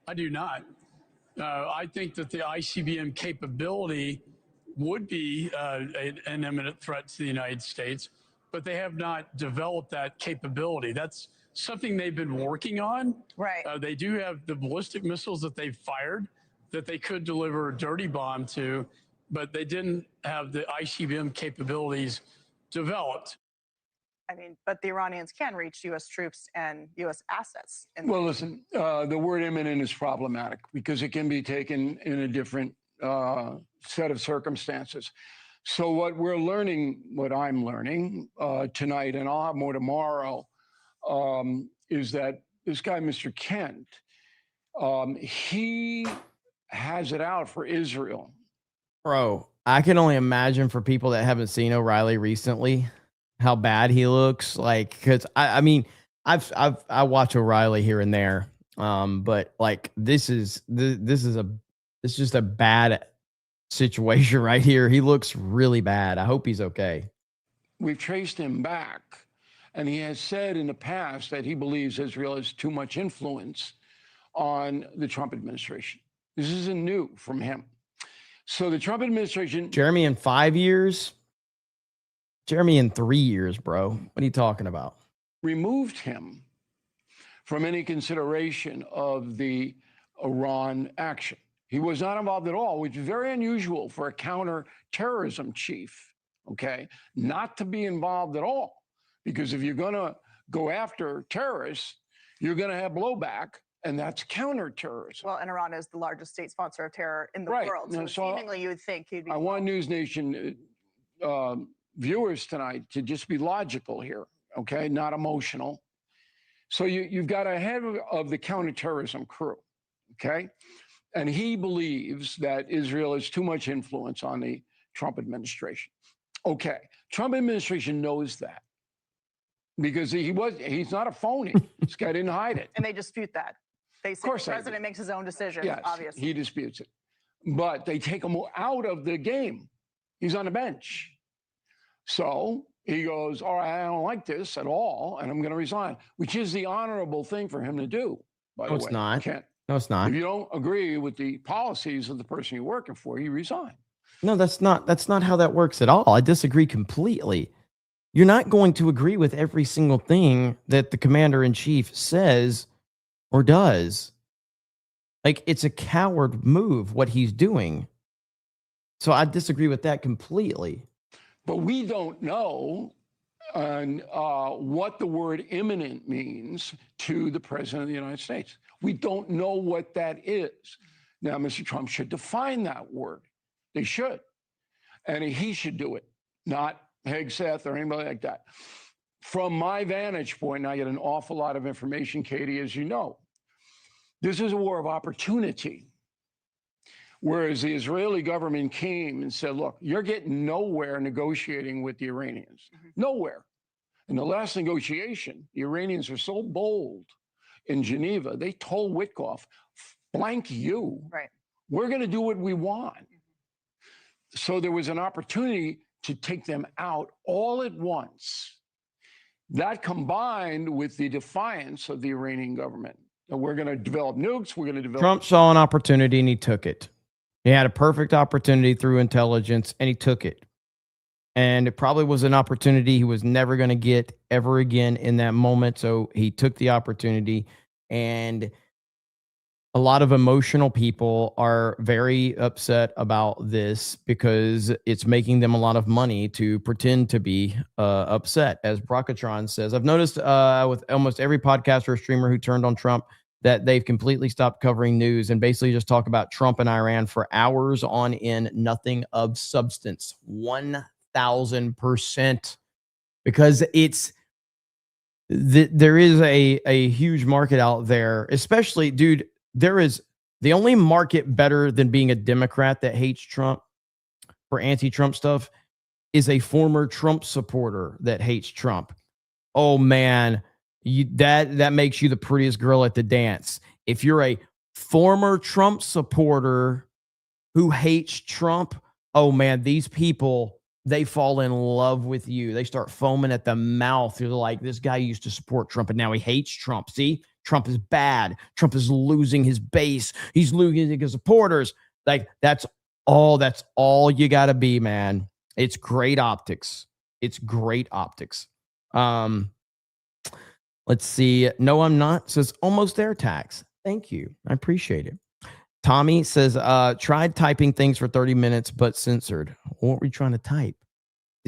I do not. I think that the ICBM capability would be an imminent threat to the United States, but they have not developed that capability. That's something they've been working on. Right. They do have the ballistic missiles that they've fired that they could deliver a dirty bomb to, but they didn't have the ICBM capabilities developed. I mean, but the Iranians can reach U.S. troops and U.S. assets. Well, listen, the word imminent is problematic because it can be taken in a different set of circumstances. So what we're learning, what I'm learning tonight, and I'll have more tomorrow, is that this guy, Mr. Kent, he has it out for Israel. Bro, I can only imagine for people that haven't seen O'Reilly recently how bad he looks. Like, because I mean, I watch O'Reilly here and there, but like this is just a bad situation right here. He looks really bad. I hope he's okay. We've traced him back, and he has said in the past that he believes Israel has too much influence on the Trump administration. This isn't new from him. So the Trump administration... Jeremy in 5 years? Jeremy in 3 years, bro. What are you talking about? Removed him from any consideration of the Iran action. He was not involved at all, which is very unusual for a counterterrorism chief, okay, not to be involved at all. Because if you're going to go after terrorists, you're going to have blowback, and that's counterterrorism. Well, and Iran is the largest state sponsor of terror in the world. So seemingly you would think he'd be... I want News Nation viewers tonight to just be logical here, okay, not emotional. So you've got a head of the counterterrorism crew, okay? And he believes that Israel has too much influence on the Trump administration. Okay, Trump administration knows that because he's not a phony. This guy didn't hide it. And they dispute that. They say the president makes his own decisions, yes, obviously. He disputes it. But they take him out of the game. He's on the bench. So he goes, all right, I don't like this at all, and I'm going to resign, which is the honorable thing for him to do, by the way. No, it's not. Kent. No, it's not. If you don't agree with the policies of the person you're working for, you resign. No, that's not how that works at all. I disagree completely. You're not going to agree with every single thing that the commander-in-chief says or does. Like, it's a coward move, what he's doing. So I disagree with that completely. But we don't know what the word imminent means to the president of the United States. We don't know what that is. Now, Mr. Trump should define that word. They should. And he should do it, not Hegseth or anybody like that. From my vantage point, and I get an awful lot of information, Katie, as you know, this is a war of opportunity. Whereas the Israeli government came and said, look, you're getting nowhere negotiating with the Iranians. Nowhere. In the last negotiation, the Iranians were so bold in Geneva, they told Witkoff, blank you. Right. We're going to do what we want. So there was an opportunity to take them out all at once. That combined with the defiance of the Iranian government. That we're going to develop nukes, we're going to develop... Trump saw an opportunity and he took it. He had a perfect opportunity through intelligence and he took it. And it probably was an opportunity he was never going to get ever again in that moment. So he took the opportunity, and a lot of emotional people are very upset about this because it's making them a lot of money to pretend to be upset. As Brocatron says, I've noticed with almost every podcaster or streamer who turned on Trump that they've completely stopped covering news and basically just talk about Trump and Iran for hours on end, nothing of substance. 1,000%, because there is a huge market out there, especially, dude. There is the only market better than being a Democrat that hates Trump for anti-Trump stuff is a former Trump supporter that hates Trump. Oh man, that makes you the prettiest girl at the dance. If you're a former Trump supporter who hates Trump, oh man, these people, they fall in love with you. They start foaming at the mouth. They're like, this guy used to support Trump and now he hates Trump. See, Trump is bad. Trump is losing his base. He's losing his supporters. Like, that's all you got to be, man. It's great optics. It's great optics. Let's see. No, I'm not. Says almost there, tax. Thank you. I appreciate it. Tommy says, tried typing things for 30 minutes, but censored. What were you trying to type?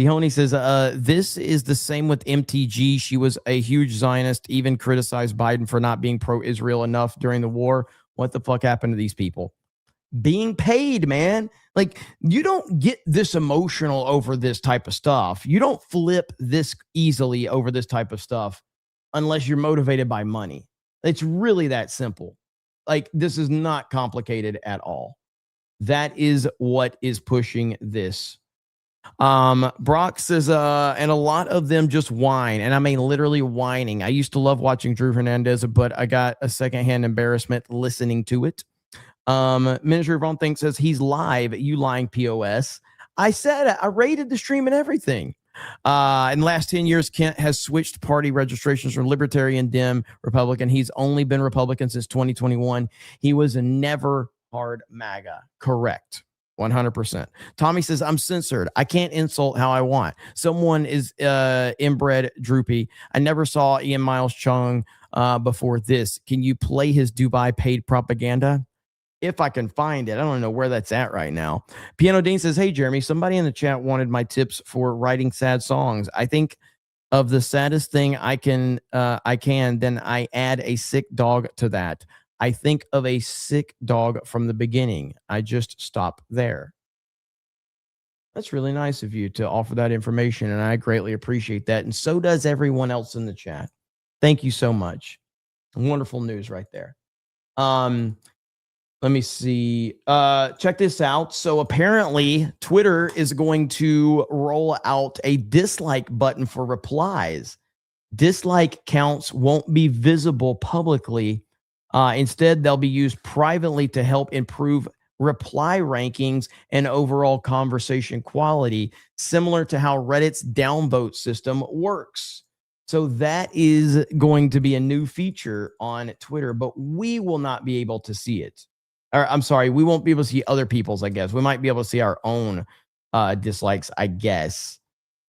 Dehoney says, this is the same with MTG. She was a huge Zionist, even criticized Biden for not being pro-Israel enough during the war. What the fuck happened to these people? Being paid, man. Like, you don't get this emotional over this type of stuff. You don't flip this easily over this type of stuff unless you're motivated by money. It's really that simple. Like, this is not complicated at all. That is what is pushing this. Brock says, and a lot of them just whine, and I mean literally whining. I used to love watching Drew Hernandez, but I got a secondhand embarrassment listening to it. Ministry of Wrong Thing says he's live. You lying POS. I said it. I rated the stream and everything. In the last 10 years, Kent has switched party registrations from Libertarian, Dem, Republican. He's only been Republican since 2021. He was never hard MAGA. Correct. 100%. Tommy says, I'm censored. I can't insult how I want. Someone is inbred droopy. I never saw Ian Miles Chung before this. Can you play his Dubai paid propaganda? If I can find it. I don't know where that's at right now. Piano Dean says, hey, Jeremy, somebody in the chat wanted my tips for writing sad songs. I think of the saddest thing I can, then I add a sick dog to that. I think of a sick dog from the beginning. I just stop there. That's really nice of you to offer that information, and I greatly appreciate that. And so does everyone else in the chat. Thank you so much. Wonderful news right there. Let me see. Check this out. So apparently Twitter is going to roll out a dislike button for replies. Dislike counts won't be visible publicly. Instead, they'll be used privately to help improve reply rankings and overall conversation quality, similar to how Reddit's downvote system works. So that is going to be a new feature on Twitter, but we will not be able to see it. Or I'm sorry, we won't be able to see other people's, I guess. We might be able to see our own dislikes, I guess.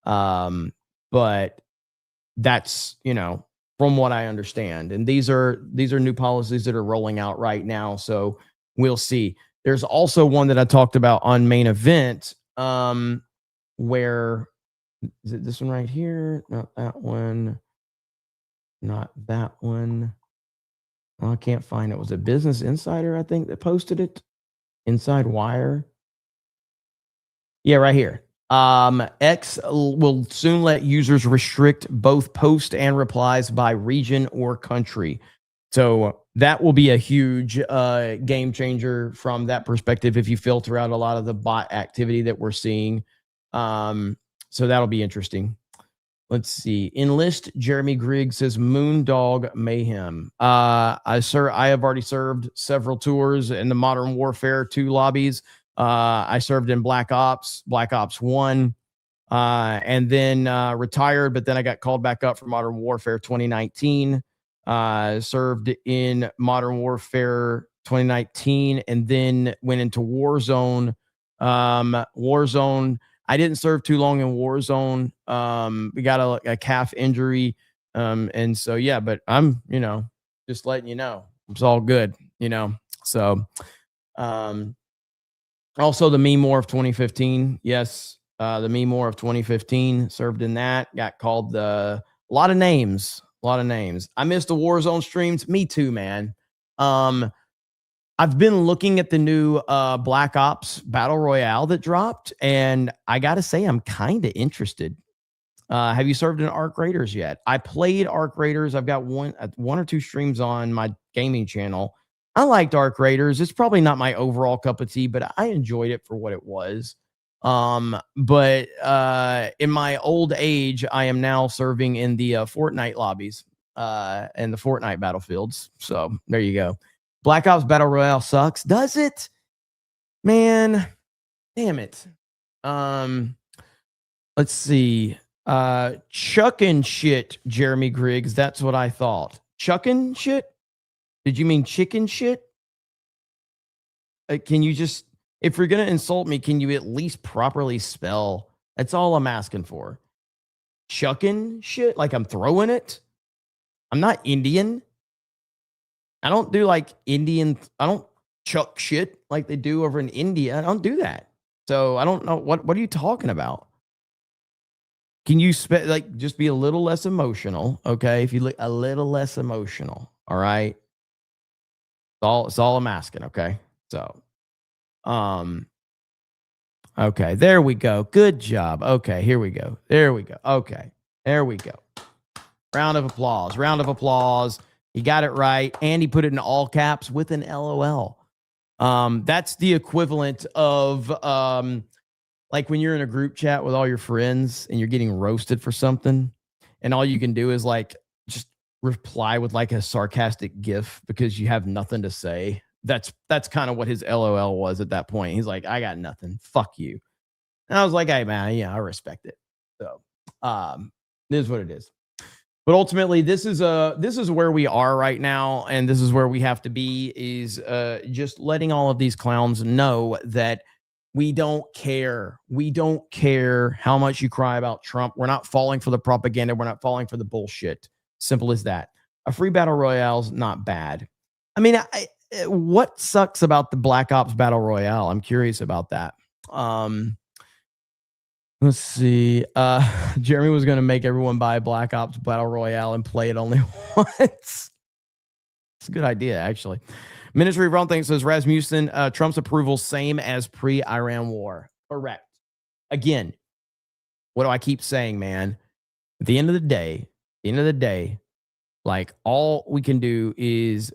But that's, from what I understand. And these are new policies that are rolling out right now. So we'll see. There's also one that I talked about on Main Event, where is it this one right here? Not that one. Not that one. Well, I can't find it. Was it Business Insider, I think, that posted it? Inside Wire. Yeah, right here. X will soon let users restrict both post and replies by region or country. So that will be a huge game changer from that perspective if you filter out a lot of the bot activity that we're seeing. So that'll be interesting. Let's see. Enlist Jeremy Griggs says Moondog Mayhem. I have already served several tours in the Modern Warfare 2 lobbies. I served in Black Ops 1, and then retired, but then I got called back up for Modern Warfare 2019. Served in Modern Warfare 2019, and then went into Warzone. Warzone. I didn't serve too long in Warzone. We got a calf injury. And so, yeah, but I'm, just letting you know, it's all good, So, also the Meme War of 2015. Yes. The Meme War of 2015, served in that, got called a lot of names. I missed the Warzone streams. Me too, man. I've been looking at the new Black Ops Battle Royale that dropped, and I got to say, I'm kind of interested. Have you served in Arc Raiders yet? I played Arc Raiders. I've got one or two streams on my gaming channel. I liked Arc Raiders. It's probably not my overall cup of tea, but I enjoyed it for what it was. But in my old age, I am now serving in the Fortnite lobbies and the Fortnite battlefields. So there you go. Black Ops Battle Royale sucks. Does it? Man, damn it. Let's see. Chuckin' shit, Jeremy Griggs. That's what I thought. Chuckin' shit? Did you mean chicken shit? Can you just, if you're going to insult me, can you at least properly spell? That's all I'm asking for. Chuckin' shit? Like I'm throwing it? I'm not Indian. I don't do like Indian. I don't chuck shit like they do over in India. I don't do that. So I don't know. What are you talking about? Can you just be a little less emotional? Okay. If you look a little less emotional. All right. It's all I'm asking. Okay. So, okay. There we go. Good job. Okay. Here we go. There we go. Okay. There we go. Round of applause. Round of applause. He got it right, and he put it in all caps with an LOL. That's the equivalent of like when you're in a group chat with all your friends and you're getting roasted for something, and all you can do is like just reply with like a sarcastic gif because you have nothing to say. That's kind of what his LOL was at that point. He's like, I got nothing. Fuck you. And I was like, hey man, yeah, I respect it. So this is what it is. But ultimately, this is where we are right now, and this is where we have to be, is just letting all of these clowns know that we don't care. We don't care how much you cry about Trump. We're not falling for the propaganda. We're not falling for the bullshit. Simple as that. A free battle royale's not bad. I mean, what sucks about the Black Ops Battle Royale? I'm curious about that. Let's see. Jeremy was going to make everyone buy Black Ops Battle Royale and play it only once. It's a good idea, actually. Ministry of Wrong Things says Rasmussen, Trump's approval same as pre-Iran war. Correct. Again, what do I keep saying, man? At the end of the day, like all we can do is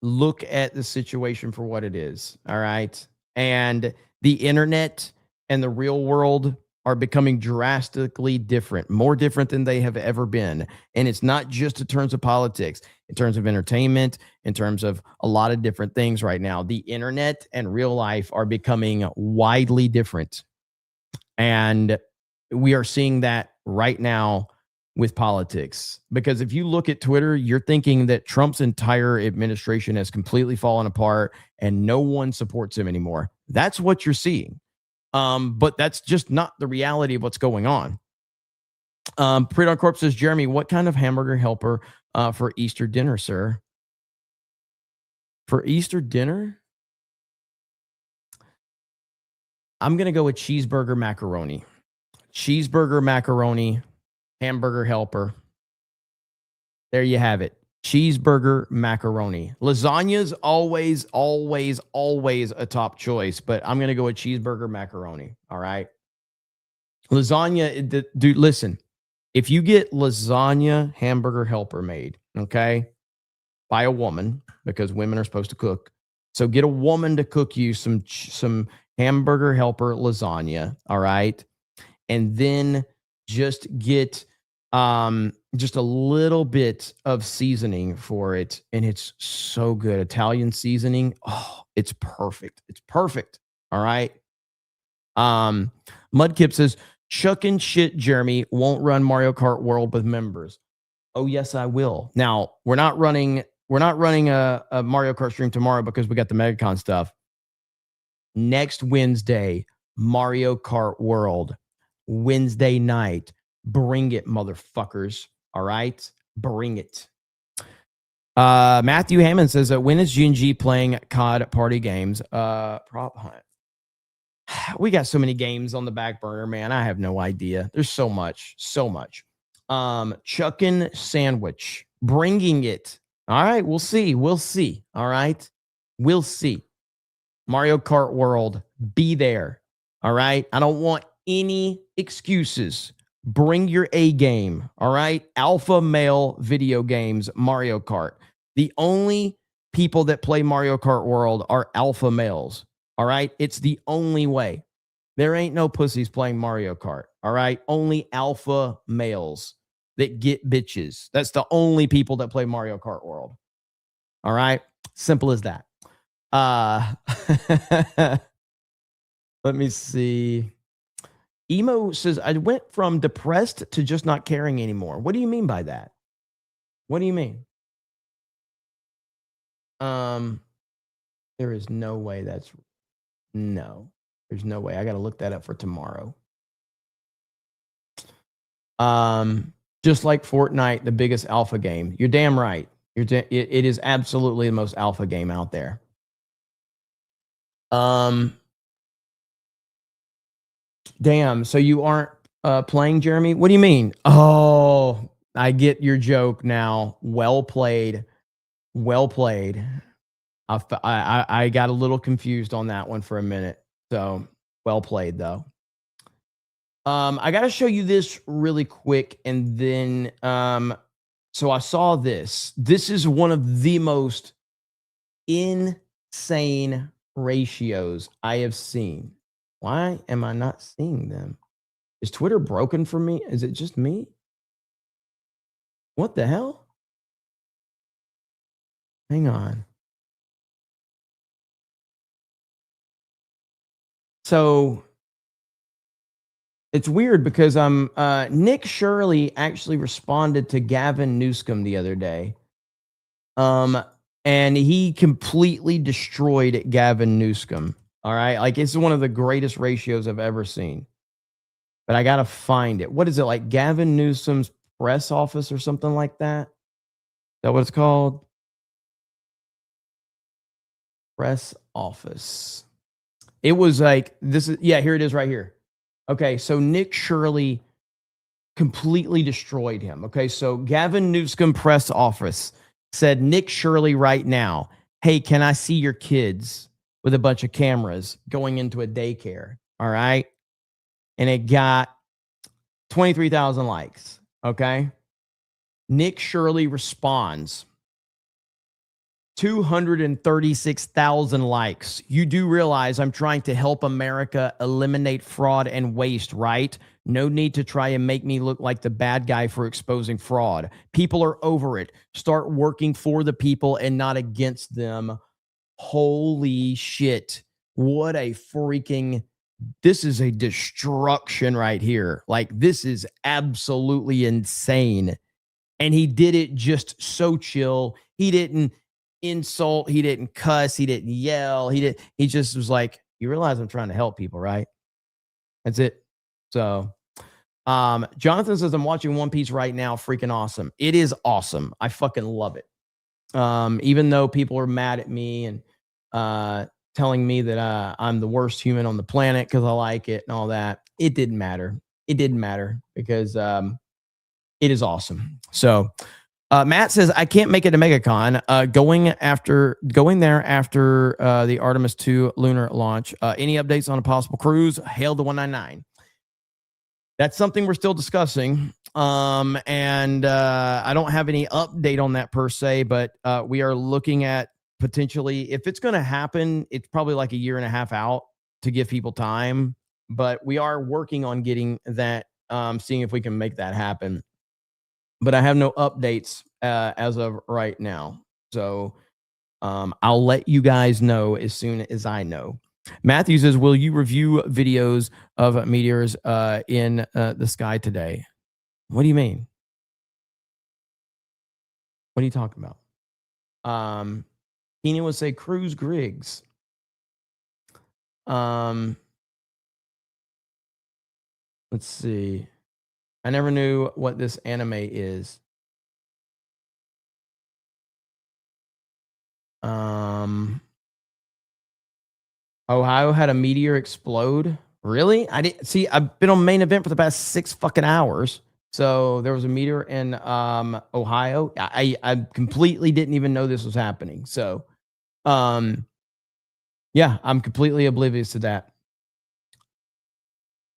look at the situation for what it is. All right. And the internet and the real world are becoming drastically different, more different than they have ever been. And it's not just in terms of politics, in terms of entertainment, in terms of a lot of different things right now. The internet and real life are becoming widely different. And we are seeing that right now with politics. Because if you look at Twitter, you're thinking that Trump's entire administration has completely fallen apart and no one supports him anymore. That's what you're seeing. But that's just not the reality of what's going on. Predon Corp says, Jeremy, what kind of hamburger helper for Easter dinner, sir? For Easter dinner? I'm going to go with cheeseburger macaroni. Cheeseburger macaroni, hamburger helper. There you have it. Cheeseburger macaroni. Lasagna's always a top choice, but I'm going to go with cheeseburger macaroni. All right. Lasagna, dude, listen, if you get lasagna hamburger helper made, okay, by a woman, because women are supposed to cook. So get a woman to cook you some hamburger helper lasagna. All right. And then just get just a little bit of seasoning for it, and it's so good. Italian seasoning. Oh, it's perfect. It's perfect. All right. Mudkip says, Chuck and shit, Jeremy won't run Mario Kart World with members. Oh, yes, I will. Now, we're not running a Mario Kart stream tomorrow because we got the MegaCon stuff. Next Wednesday, Mario Kart World. Wednesday night. Bring it, motherfuckers. All right? Bring it. Matthew Hammond says that when is G&G playing COD party games? Prop hunt. We got so many games on the back burner, man. I have no idea. There's so much. Chuckin' Sandwich. Bringing it. All right, we'll see. All right? We'll see. Mario Kart World. Be there. All right? I don't want any excuses. Bring your A game. All right? Alpha male video games, Mario Kart. The only people that play Mario Kart World are alpha males. All right? It's the only way. There ain't no pussies playing Mario Kart. All right? Only alpha males that get bitches. That's the only people that play Mario Kart World. All right? Simple as that. Let me see. Emo says, I went from depressed to just not caring anymore. What do you mean by that? What do you mean? There is no way that's... No, there's no way. I got to look that up for tomorrow. Just like Fortnite, the biggest alpha game. You're damn right. It is absolutely the most alpha game out there. Damn. So you aren't playing, Jeremy? What do you mean? Oh, I get your joke now. Well played. Well played. I got a little confused on that one for a minute. So well played, though. I got to show you this really quick. And then, so I saw this. This is one of the most insane ratios I have seen. Why am I not seeing them? Is Twitter broken for me? Is it just me? What the hell? Hang on. So it's weird because Nick Shirley actually responded to Gavin Newsom the other day. And he completely destroyed Gavin Newsom. All right. Like, it's one of the greatest ratios I've ever seen. But I got to find it. What is it, like Gavin Newsom's press office or something like that? Is that what it's called? Press office. It was like, this is, yeah, here it is right here. Okay. So Nick Shirley completely destroyed him. Okay. So Gavin Newsom press office said, Nick Shirley right now, hey, can I see your kids with a bunch of cameras going into a daycare? All right. And it got 23,000 likes. Okay. Nick Shirley responds, 236,000 likes. You do realize I'm trying to help America eliminate fraud and waste, right? No need to try and make me look like the bad guy for exposing fraud. People are over it. Start working for the people and not against them. Holy shit. What a freaking... This is a destruction right here. Like, this is absolutely insane. And he did it just so chill. He didn't insult. He didn't cuss. He didn't yell. He just was like, you realize I'm trying to help people, right? That's it. So, Jonathan says, I'm watching One Piece right now. Freaking awesome. It is awesome. I fucking love it. Even though people are mad at me and telling me that I'm the worst human on the planet because I like it and all that, it didn't matter. It didn't matter because it is awesome. So, Matt says, I can't make it to MegaCon. Going there after the Artemis 2 lunar launch. Any updates on a possible cruise? Hail the 199. That's something we're still discussing. And I don't have any update on that per se, but we are looking at potentially, if it's going to happen, it's probably like a year and a half out to give people time. But we are working on getting that seeing if we can make that happen. But I have no updates as of right now. So I'll let you guys know as soon as I know. Matthew says, will you review videos of meteors in the sky today? What do you mean? What are you talking about? Keenan would say Cruz Griggs. Let's see. I never knew what this anime is. Ohio had a meteor explode. Really? I didn't see. I've been on Main Event for the past 6 fucking hours. So there was a meteor in Ohio. I completely didn't even know this was happening. So yeah, I'm completely oblivious to that.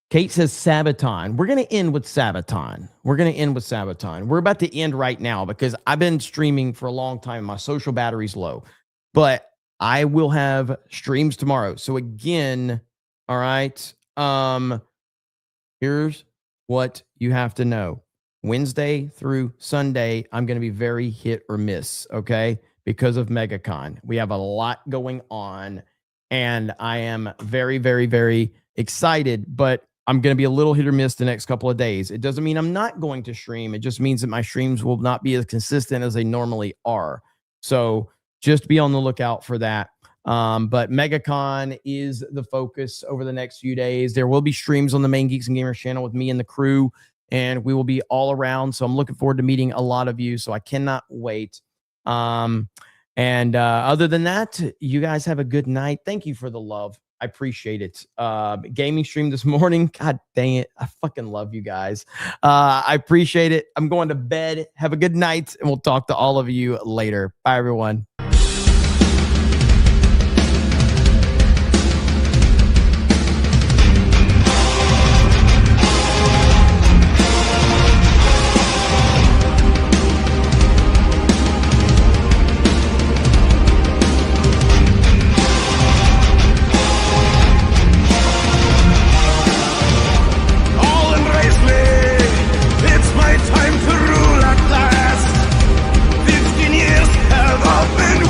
Kate says Sabaton. We're going to end with Sabaton. We're about to end right now because I've been streaming for a long time. My social battery's low, but I will have streams tomorrow. So again, all right. Here's what you have to know. Wednesday through Sunday, I'm going to be very hit or miss, okay? Because of MegaCon. We have a lot going on, and I am very, very, very excited, but I'm going to be a little hit or miss the next couple of days. It doesn't mean I'm not going to stream. It just means that my streams will not be as consistent as they normally are. So just be on the lookout for that. But MegaCon is the focus over the next few days. There will be streams on the Main Geeks and Gamers channel with me and the crew, and we will be all around. So I'm looking forward to meeting a lot of you. So I cannot wait. Other than that, you guys have a good night. Thank you for the love. I appreciate it. Gaming stream this morning. God dang it. I fucking love you guys. I appreciate it. I'm going to bed. Have a good night, and we'll talk to all of you later. Bye, everyone. Time to rule at last. 15 years have all been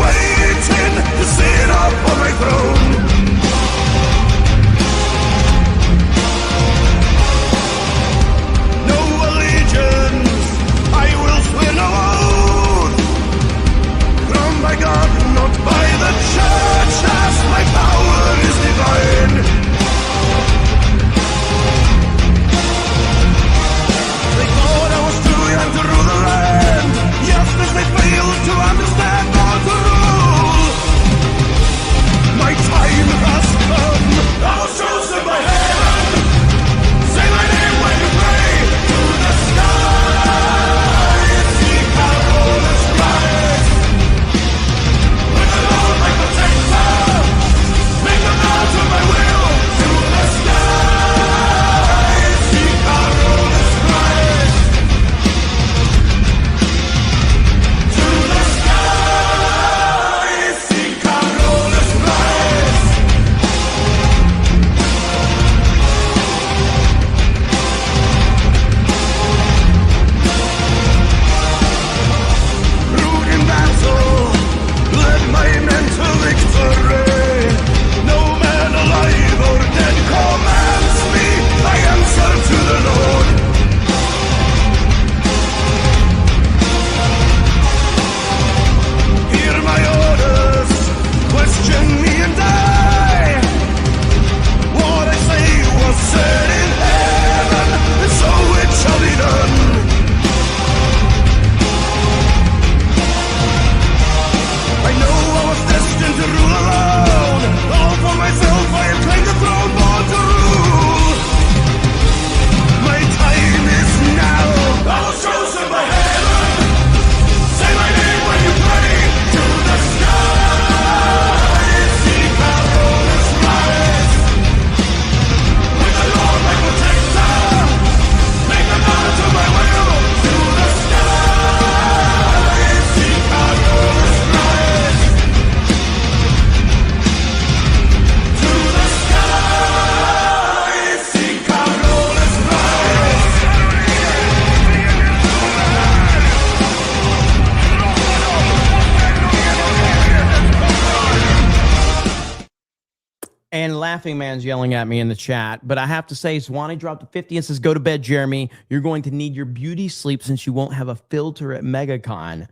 Laughing Man's yelling at me in the chat, but I have to say, Swanee dropped the 50 and says, go to bed, Jeremy. You're going to need your beauty sleep since you won't have a filter at MegaCon.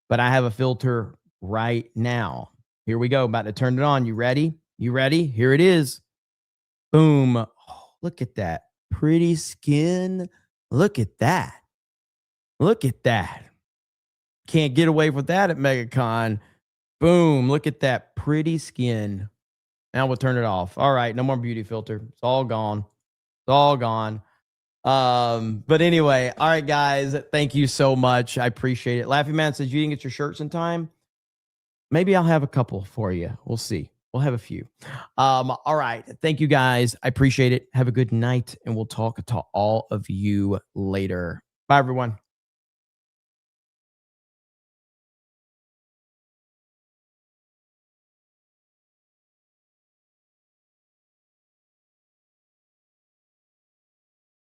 But I have a filter right now. Here we go. About to turn it on. You ready? You ready? Here it is. Boom. Oh, look at that. Pretty skin. Look at that. Look at that. Can't get away with that at MegaCon. Boom. Look at that pretty skin. Now we'll turn it off. All right. No more beauty filter. It's all gone. It's all gone. But anyway, all right, guys. Thank you so much. I appreciate it. Laughing Man says you didn't get your shirts in time. Maybe I'll have a couple for you. We'll see. We'll have a few. All right. Thank you, guys. I appreciate it. Have a good night, and we'll talk to all of you later. Bye, everyone.